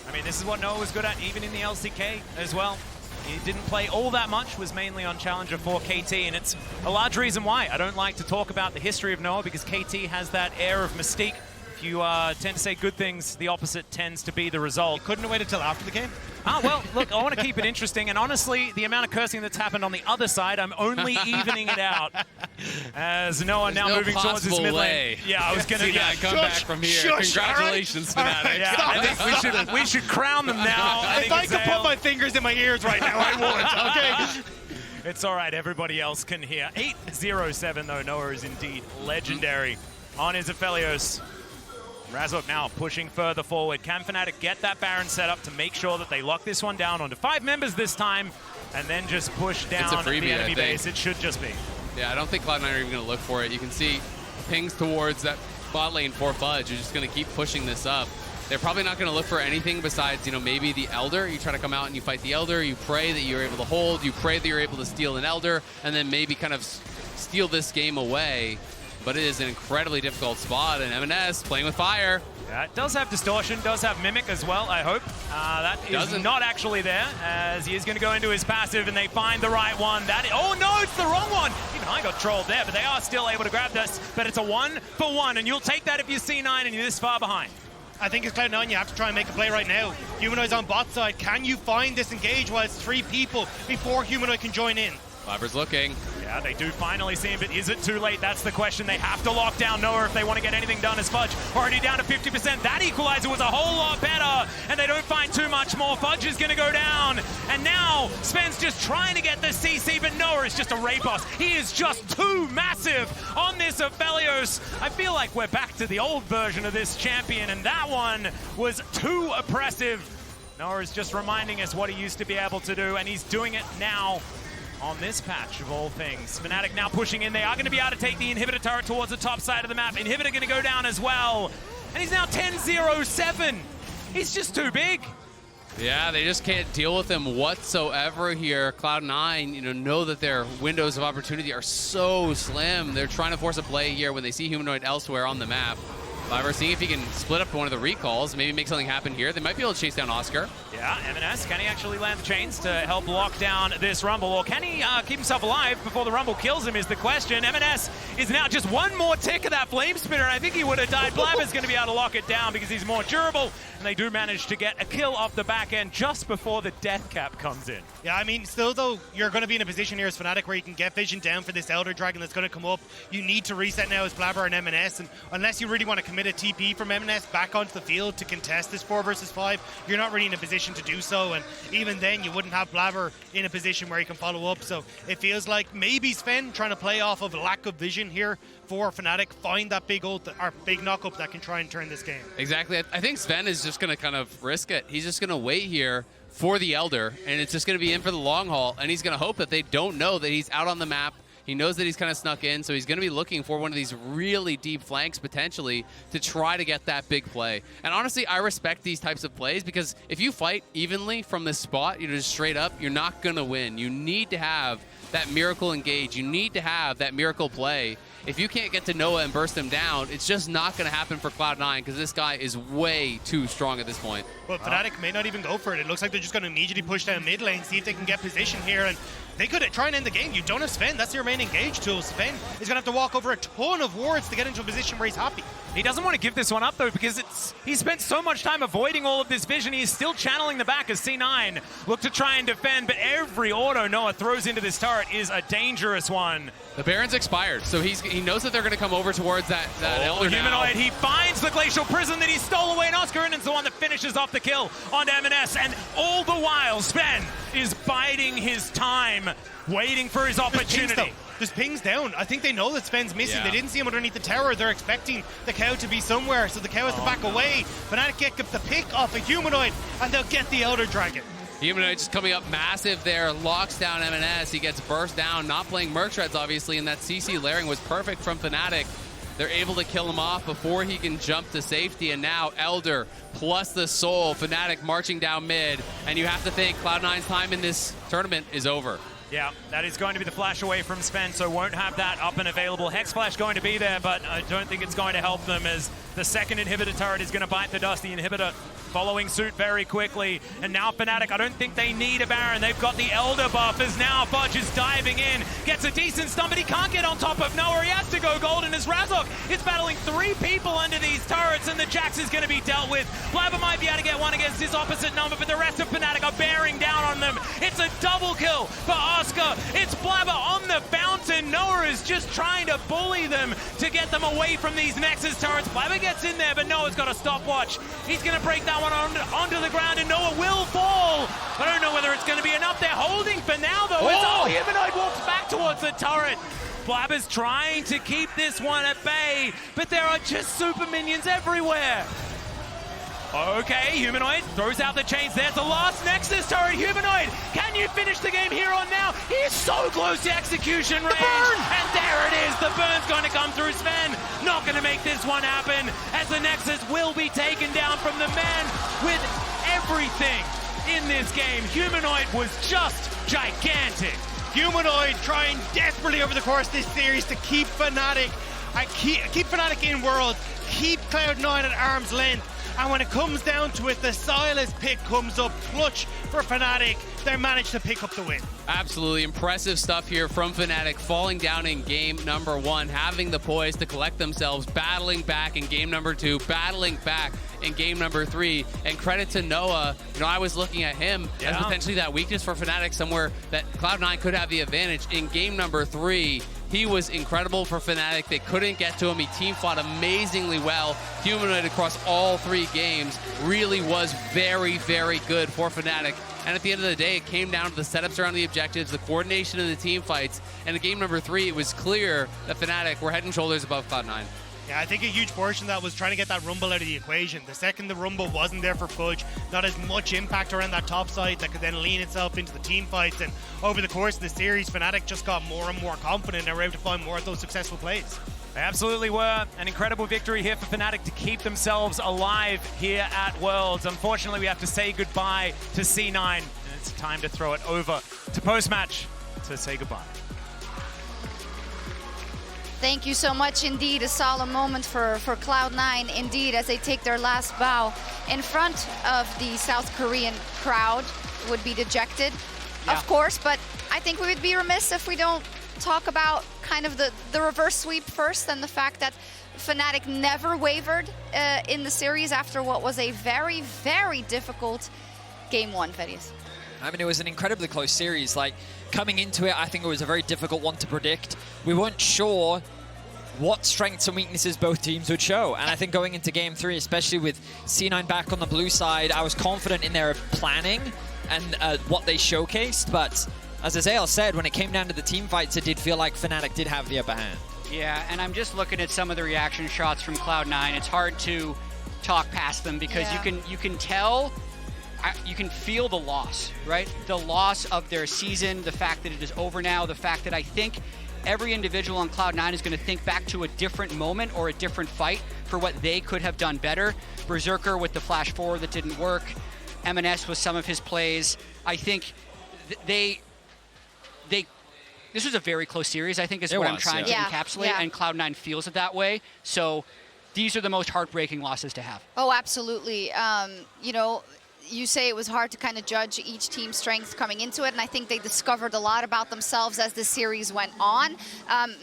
I mean, this is what Noah was good at, even in the LCK as well. He didn't play all that much, was mainly on Challenger for KT, and it's a large reason why. I don't like to talk about the history of Noah because KT has that air of mystique. If you tend to say good things, the opposite tends to be the result. You couldn't have waited till after the game? Ah, well, look, I want to keep it interesting, and honestly, the amount of cursing that's happened on the other side, I'm only evening it out. As Noah now moving towards his mid lane. Yeah, I was going to come back from here. Congratulations, Fnatic. Right, yeah, I think we should crown them now. If I could put my fingers in my ears right now, I would, okay? It's all right, everybody else can hear. 8-0-7, though. Noah is indeed legendary on his Aphelios. Razork now pushing further forward. Can Fnatic get that Baron set up to make sure that they lock this one down onto 5 members this time and then just push down freebie, the enemy base? It should just be. Yeah, I don't think Cloud9 are even going to look for it. You can see pings towards that bot lane for Fudge. You're just going to keep pushing this up. They're probably not going to look for anything besides, you know, maybe the Elder. You try to come out and you fight the Elder. You pray that you're able to hold. You pray that you're able to steal an Elder and then maybe kind of steal this game away. But it is an incredibly difficult spot, and EMENES playing with fire. Yeah, it does have Distortion, does have Mimic as well, I hope. That is not actually there, as he is going to go into his passive, and they find the right one. Oh no, it's the wrong one! Even I got trolled there, but they are still able to grab this. But it's a 1-for-1, and you'll take that if you're C9 and you're this far behind. I think it's Cloud9, you have to try and make a play right now. Humanoid's on bot side. Can you find this engage while it's 3 people before Humanoid can join in? Blaber's looking. Yeah, they do finally see him, but is it too late? That's the question. They have to lock down Noah if they want to get anything done as Fudge. Already down to 50%. That equalizer was a whole lot better, and they don't find too much more. Fudge is going to go down, and now Sven's just trying to get the CC, but Noah is just a raid boss. He is just too massive on this Aphelios. I feel like we're back to the old version of this champion, and that one was too oppressive. Noah is just reminding us what he used to be able to do, and he's doing it now on this patch of all things. Fnatic now pushing in. They are going to be able to take the inhibitor turret towards the top side of the map. Inhibitor going to go down as well. And he's now 10-0-7. He's just too big. Yeah, they just can't deal with him whatsoever here. Cloud9, know that their windows of opportunity are so slim. They're trying to force a play here when they see Humanoid elsewhere on the map. Blaber seeing if he can split up one of the recalls, maybe make something happen here. They might be able to chase down Oscar. Yeah, EMENES, can he actually land the chains to help lock down this Rumble? Or can he keep himself alive before the Rumble kills him is the question. EMENES is now just one more tick of that Flame Spitter, and I think he would have died. Blaber's going to be able to lock it down because he's more durable, and they do manage to get a kill off the back end just before the death cap comes in. Yeah, I mean, still though, you're going to be in a position here as Fnatic where you can get vision down for this Elder Dragon that's going to come up. You need to reset now as Blaber and EMENES, and unless you really want to commit a TP from EMENES back onto the field to contest this 4 versus 5, you're not really in a position to do so, and even then you wouldn't have Blaber in a position where he can follow up. So it feels like maybe Zven trying to play off of lack of vision here for Fnatic, find that big ult or big knock-up that can try and turn this game. Exactly. I think Zven is just going to kind of risk it. He's just going to wait here for the Elder, and it's just going to be in for the long haul, and he's going to hope that they don't know that he's out on the map. He knows that he's kind of snuck in, so he's going to be looking for one of these really deep flanks potentially to try to get that big play. And honestly, I respect these types of plays because if you fight evenly from this spot, just straight up, you're not going to win. You need to have that miracle engage. You need to have that miracle play. If you can't get to Noah and burst him down, it's just not going to happen for Cloud9 because this guy is way too strong at this point. Well, Fnatic may not even go for it. It looks like they're just going to immediately push down mid lane, see if they can get position here. And they could try and end the game. You don't have Zven. That's your main engage tool. Zven is going to have to walk over a ton of wards to get into a position where he's happy. He doesn't want to give this one up, though, because he spent so much time avoiding all of this vision. He's still channeling the back as C9 look to try and defend, but every auto Noah throws into this turret is a dangerous one. The Baron's expired, so he knows that they're going to come over towards that Elder Humanoid, now. he finds the Glacial Prison that he stole away, and Oscarinin's the one that finishes off the kill on EMENES, and all the while, Zven is biding his time, waiting for his opportunity. There's pings down. I think they know that Zven's missing. They didn't see him underneath the tower. They're expecting the cow to be somewhere, so the cow has to back away. Fnatic get the pick off a Humanoid, and they'll get the Elder Dragon. Humanoid just coming up massive there, locks down EMENES. He gets burst down, not playing Merc Shreds, obviously, and that CC layering was perfect from Fnatic. They're able to kill him off before he can jump to safety, and now Elder plus the Soul, Fnatic marching down mid, and you have to think Cloud9's time in this tournament is over. Yeah, that is going to be the flash away from Zven, so won't have that up and available. Hex Flash going to be there, but I don't think it's going to help them as the second inhibitor turret is going to bite the dust. The inhibitor following suit very quickly. And now Fnatic, I don't think they need a Baron. They've got the Elder buff as now Fudge is diving in. Gets a decent stun, but he can't get on top of Noah. He has to go golden as Razork is battling 3 people under these turrets, and the Jax is going to be dealt with. Blaber might be able to get one against his opposite number, but the rest of Fnatic are bearing down on them. It's a double kill for Oscar. It's Blaber on the fountain. Noah is just trying to bully them to get them away from these Nexus turrets. Blaber gets in there, but Noah's got a stopwatch. He's going to break that one onto the ground, and Noah will fall. I don't know whether it's going to be enough. They're holding for now, though. Humanoid walks back towards the turret. Blaber's trying to keep this one at bay, but there are just super minions everywhere. Okay, Humanoid throws out the chains. There's the last Nexus turret. Humanoid, can you finish the game here on now? He is so close to execution range. And there it is. The burn's going to come through. Zven not going to make this one happen, as the Nexus will be taken down from the man with everything in this game. Humanoid was just gigantic. Humanoid trying desperately over the course of this series to keep Fnatic, keep Fnatic in Worlds, keep Cloud9 at arm's length. And when it comes down to it, the Sylas pick comes up clutch for Fnatic. They managed to pick up the win. Absolutely impressive stuff here from Fnatic, falling down in game number 1, having the poise to collect themselves, battling back in game number 2, battling back in game number 3. And credit to Noah. You know, I was looking at him as potentially that weakness for Fnatic, somewhere that Cloud9 could have the advantage. In game number 3, he was incredible for Fnatic. They couldn't get to him. He team fought amazingly well. Humanoid across all 3 games really was very, very good for Fnatic. And at the end of the day, it came down to the setups around the objectives, the coordination of the team fights. And in game number 3, it was clear that Fnatic were head and shoulders above Cloud9. Yeah, I think a huge portion of that was trying to get that Rumble out of the equation. The second the Rumble wasn't there for Fudge, not as much impact around that top side that could then lean itself into the team fights. And over the course of the series, Fnatic just got more and more confident and were able to find more of those successful plays. They absolutely were. An incredible victory here for Fnatic to keep themselves alive here at Worlds. Unfortunately, we have to say goodbye to C9, and it's time to throw it over to post-match to say goodbye. Thank you so much indeed. A solemn moment for Cloud9 indeed, as they take their last bow in front of the South Korean crowd. Would be dejected, of course, but I think we would be remiss if we don't talk about kind of the reverse sweep first, and the fact that Fnatic never wavered in the series after what was a very, very difficult game 1, Fedius. I mean, it was an incredibly close series. Like, coming into it, I think it was a very difficult one to predict. We weren't sure what strengths and weaknesses both teams would show. And I think going into game 3, especially with C9 back on the blue side, I was confident in their planning and what they showcased. But as Xayah said, when it came down to the team fights, it did feel like Fnatic did have the upper hand. Yeah, and I'm just looking at some of the reaction shots from Cloud9. It's hard to talk past them because you can tell, you can feel the loss, right? The loss of their season, the fact that it is over now, the fact that I think every individual on Cloud9 is going to think back to a different moment or a different fight for what they could have done better. Berserker with the flash forward that didn't work. EMENES with some of his plays. I think this was a very close series, I think, is what I'm trying to encapsulate, and Cloud9 feels it that way. So these are the most heartbreaking losses to have. Oh, absolutely. You know, you say it was hard to kind of judge each team's strength coming into it, and I think they discovered a lot about themselves as the series went on.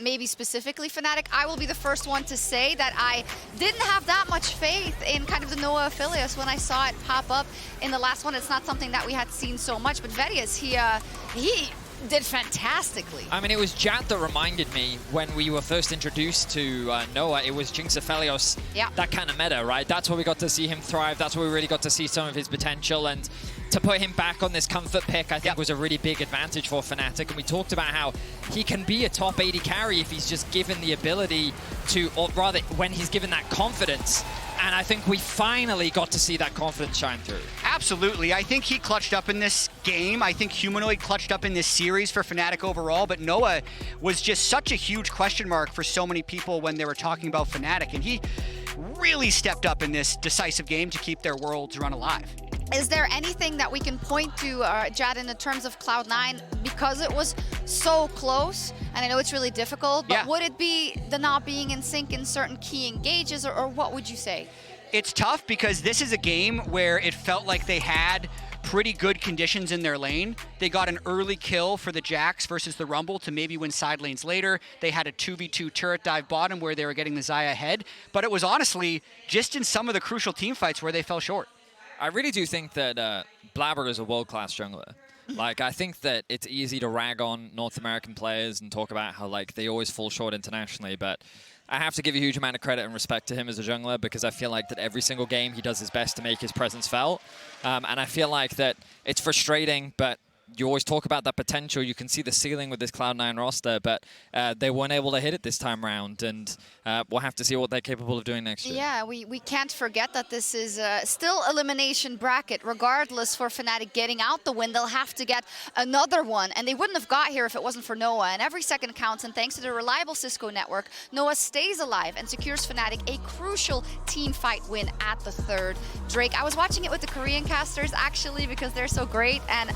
Maybe specifically Fnatic, I will be the first one to say that I didn't have that much faith in kind of the Noah Aphelios when I saw it pop up in the last one. It's not something that we had seen so much, but Verius, he did fantastically. I mean, it was Jad that reminded me when we were first introduced to Noah, it was Jinx Aphelios, that kind of meta, right? That's where we got to see him thrive. That's where we really got to see some of his potential. And to put him back on this comfort pick, I think was a really big advantage for Fnatic. And we talked about how he can be a top 80 carry if he's just given the ability to, or rather, when he's given that confidence. And I think we finally got to see that confidence shine through. Absolutely. I think he clutched up in this game. I think Humanoid clutched up in this series for Fnatic overall, but Noah was just such a huge question mark for so many people when they were talking about Fnatic, and he really stepped up in this decisive game to keep their worlds run alive. Is there anything that we can point to, Jad, in the terms of Cloud9, because it was so close, and I know it's really difficult, but would it be the not being in sync in certain key engages, or what would you say? It's tough because this is a game where it felt like they had pretty good conditions in their lane. They got an early kill for the Jax versus the Rumble to maybe win side lanes later. They had a 2v2 turret dive bottom where they were getting the Xayah ahead, but it was honestly just in some of the crucial team fights where they fell short. I really do think that Blaber is a world-class jungler. Like, I think that it's easy to rag on North American players and talk about how, like, they always fall short internationally, but I have to give a huge amount of credit and respect to him as a jungler because I feel like that every single game he does his best to make his presence felt. And I feel like that it's frustrating, but you always talk about that potential. You can see the ceiling with this Cloud9 roster, but they weren't able to hit it this time around, and we'll have to see what they're capable of doing next year. Yeah, we can't forget that this is still elimination bracket. Regardless for Fnatic getting out the win, they'll have to get another one, and they wouldn't have got here if it wasn't for Noah, and every second counts, and thanks to the reliable Cisco network, Noah stays alive and secures Fnatic a crucial team fight win at the third. Drake, I was watching it with the Korean casters, actually, because they're so great, and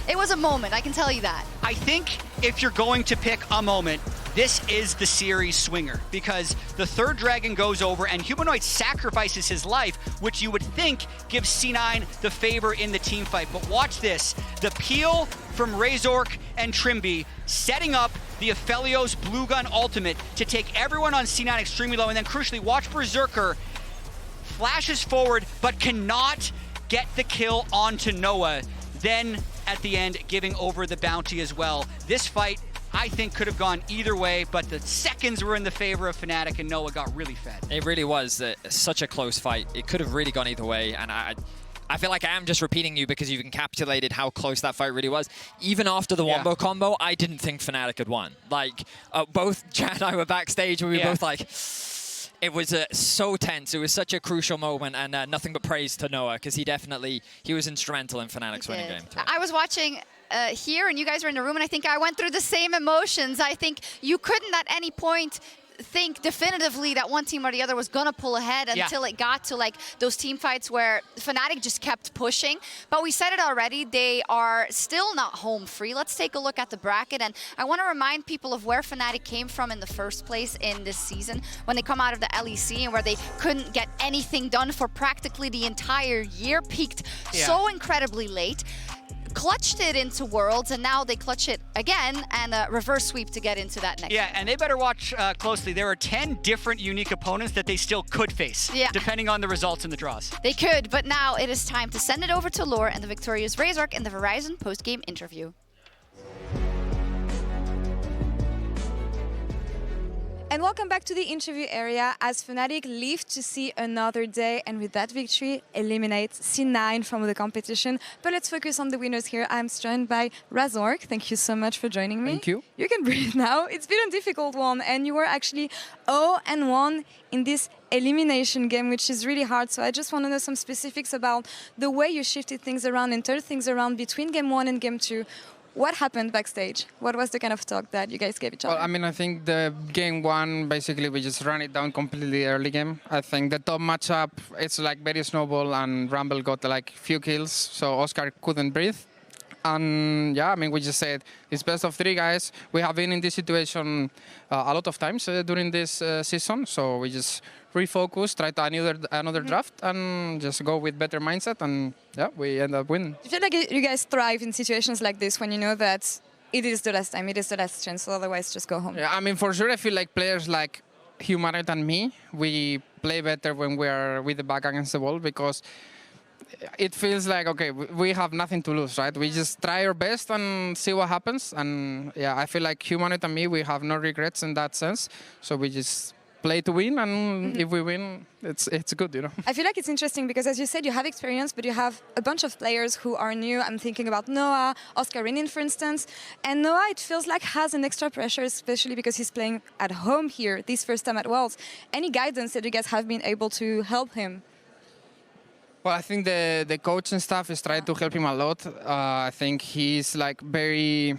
it was a moment, I can tell you that. I think if you're going to pick a moment, this is the series swinger, because the third dragon goes over and Humanoid sacrifices his life, which you would think gives C9 the favor in the team fight. But watch this, the peel from Razork and Trymbi setting up the Aphelios Blue Gun ultimate to take everyone on C9 extremely low, and then crucially, watch Berserker flashes forward but cannot get the kill onto Noah. Then at the end, giving over the bounty as well. This fight, I think, could have gone either way, but the seconds were in the favor of Fnatic, and Noah got really fed. It really was such a close fight. It could have really gone either way, and I feel like I am just repeating you because you've encapsulated how close that fight really was. Even after the Wombo combo, I didn't think Fnatic had won. Like, both Chad and I were backstage, and we were both like, it was so tense. It was such a crucial moment, and nothing but praise to Noah because he was instrumental in Fnatic's winning game. I was watching here, and you guys were in the room, and I think I went through the same emotions. I think you couldn't at any point think definitively that one team or the other was gonna pull ahead until it got to like those team fights where Fnatic just kept pushing. But we said it already, they are still not home free. Let's take a look at the bracket, and I want to remind people of where Fnatic came from in the first place in this season when they come out of the LEC and where they couldn't get anything done for practically the entire year, peaked so incredibly late, clutched it into Worlds, and now they clutch it again and reverse sweep to get into that next. Yeah, and they better watch closely. There are 10 different unique opponents that they still could face, depending on the results in the draws. They could, but now it is time to send it over to Lore and the victorious Razork in the Verizon post-game interview. And welcome back to the interview area as Fnatic live to see another day, and with that victory eliminates C9 from the competition. But let's focus on the winners here. I'm joined by Razork. Thank you so much for joining me. Thank you. You can breathe now. It's been a difficult one, and you were actually 0-1 in this elimination game, which is really hard. So I just want to know some specifics about the way you shifted things around and turned things around between game 1 and game 2. What happened backstage? What was the kind of talk that you guys gave each other? Well, I mean, I think the game 1, basically, we just ran it down completely early game. I think the top matchup, it's like very snowball, and Rumble got like few kills, so Oscar couldn't breathe. And yeah, I mean, we just said it's best of 3 guys. We have been in this situation a lot of times during this season, so we just refocus, try to another draft, and just go with better mindset, and yeah, we end up winning. I feel like you guys thrive in situations like this when you know that it is the last time, it is the last chance, so otherwise just go home. Yeah, I mean, for sure, I feel like players like Humanoid and me, we play better when we are with the back against the wall, because it feels like, okay, we have nothing to lose, right? We just try our best and see what happens. And yeah, I feel like Humanoid and me, we have no regrets in that sense. So we just play to win, and if we win, it's good, you know. I feel like it's interesting because, as you said, you have experience, but you have a bunch of players who are new. I'm thinking about Noah, Oscarinin, for instance. And Noah, it feels like, has an extra pressure, especially because he's playing at home here, this first time at Worlds. Any guidance that you guys have been able to help him? Well, I think the coaching staff is trying to help him a lot. I think he's like very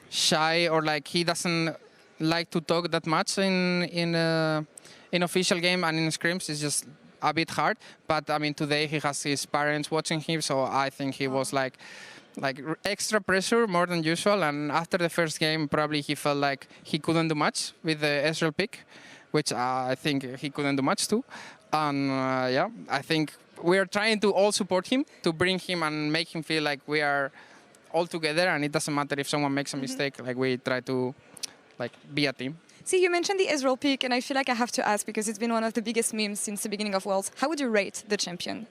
shy, or like he doesn't like to talk that much in official game, and in scrims it's just a bit hard. But I mean, today he has his parents watching him, so I think he was like extra pressure more than usual. And after the first game, probably he felt like he couldn't do much with the Ezreal pick, which I think he couldn't do much too. And yeah, I think we are trying to all support him, to bring him and make him feel like we are all together, and it doesn't matter if someone makes a mistake. Like, we try to be a team. See, you mentioned the Ezreal pick, and I feel like I have to ask, because it's been one of the biggest memes since the beginning of Worlds. How would you rate the champion?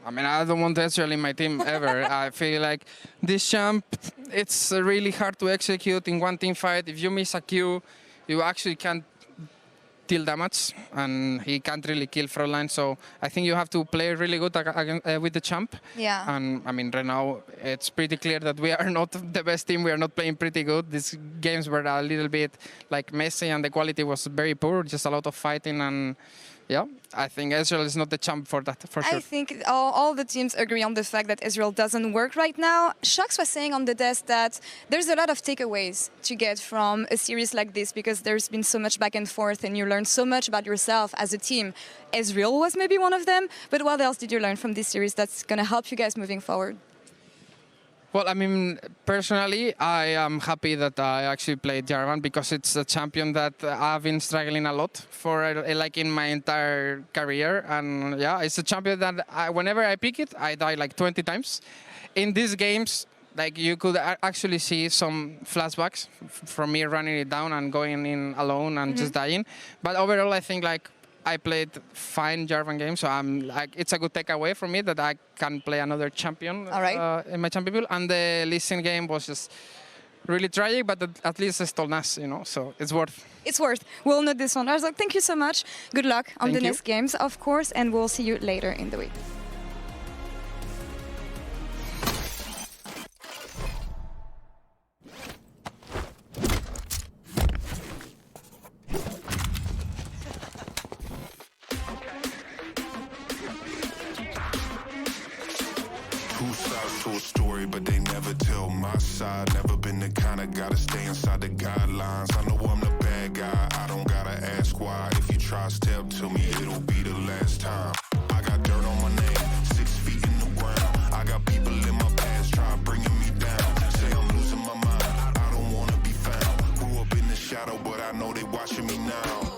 I mean, I don't want Ezreal in my team ever. I feel like this champ, it's really hard to execute in one team fight. If you miss a Q, you actually can't deal damage, and he can't really kill frontline. So I think you have to play really good with the champ. Yeah. And I mean, right now it's pretty clear that we are not the best team. We are not playing pretty good. These games were a little bit like messy, and the quality was very poor. Just a lot of fighting, and yeah, I think Ezreal is not the champ for that, for sure. I think all the teams agree on the fact that Ezreal doesn't work right now. Shox was saying on the desk that there's a lot of takeaways to get from a series like this, because there's been so much back and forth and you learn so much about yourself as a team. Ezreal was maybe one of them, but what else did you learn from this series that's going to help you guys moving forward? Well, I mean, personally, I am happy that I actually played Jarvan, because it's a champion that I've been struggling a lot for, like, in my entire career. And yeah, it's a champion that whenever I pick it, I die like 20 times. In these games, like, you could actually see some flashbacks from me running it down and going in alone and just dying. But overall, I think, like, I played fine Jarvan game, so I'm like, it's a good takeaway for me that I can play another champion in my champion pool. And the Lee Sin game was just really tragic, but at least I stole Nas, you know, so it's worth. It's worth. We'll note this one. Razork, thank you so much. Good luck on the next games, of course, and we'll see you later in the week. To a story, but they never tell my side. Never been the kind of guy to stay inside the guidelines. I know I'm the bad guy, I don't gotta ask why. If you try step to me, it'll be the last time. I got dirt on my name, 6 feet in the ground. I got people in my past trying bringing me down. Say I'm losing my mind, I don't wanna be found. Grew up in the shadow, but I know they watching me now.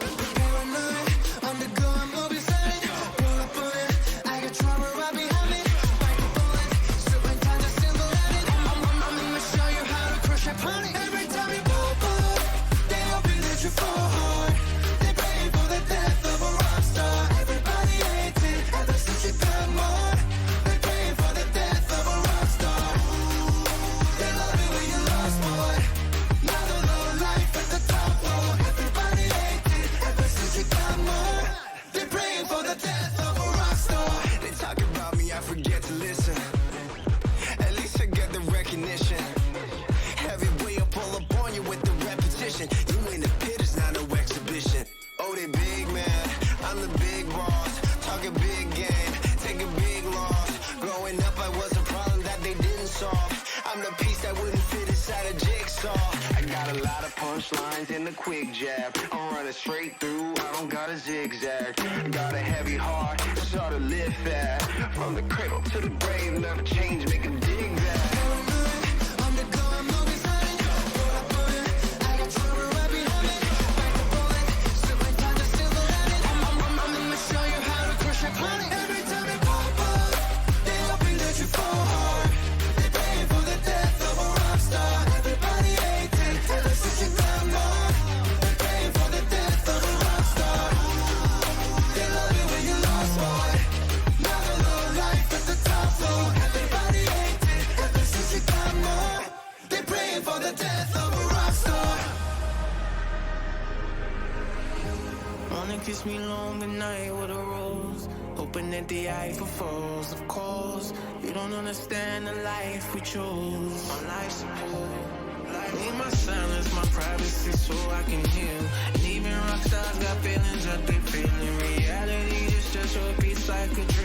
Punchlines in the quick jab. I'm running straight through, I don't got a zigzag. Got a heavy heart, so to live fast. From the cradle to the grave, never change, make a dig that. kiss me long the night with a rose. Hoping that the Eiffel falls, of course. You don't understand the life we chose. On life support. Need my silence, my privacy, so I can heal. And even rock stars got feelings that they feel in reality. Just your beats like a dream.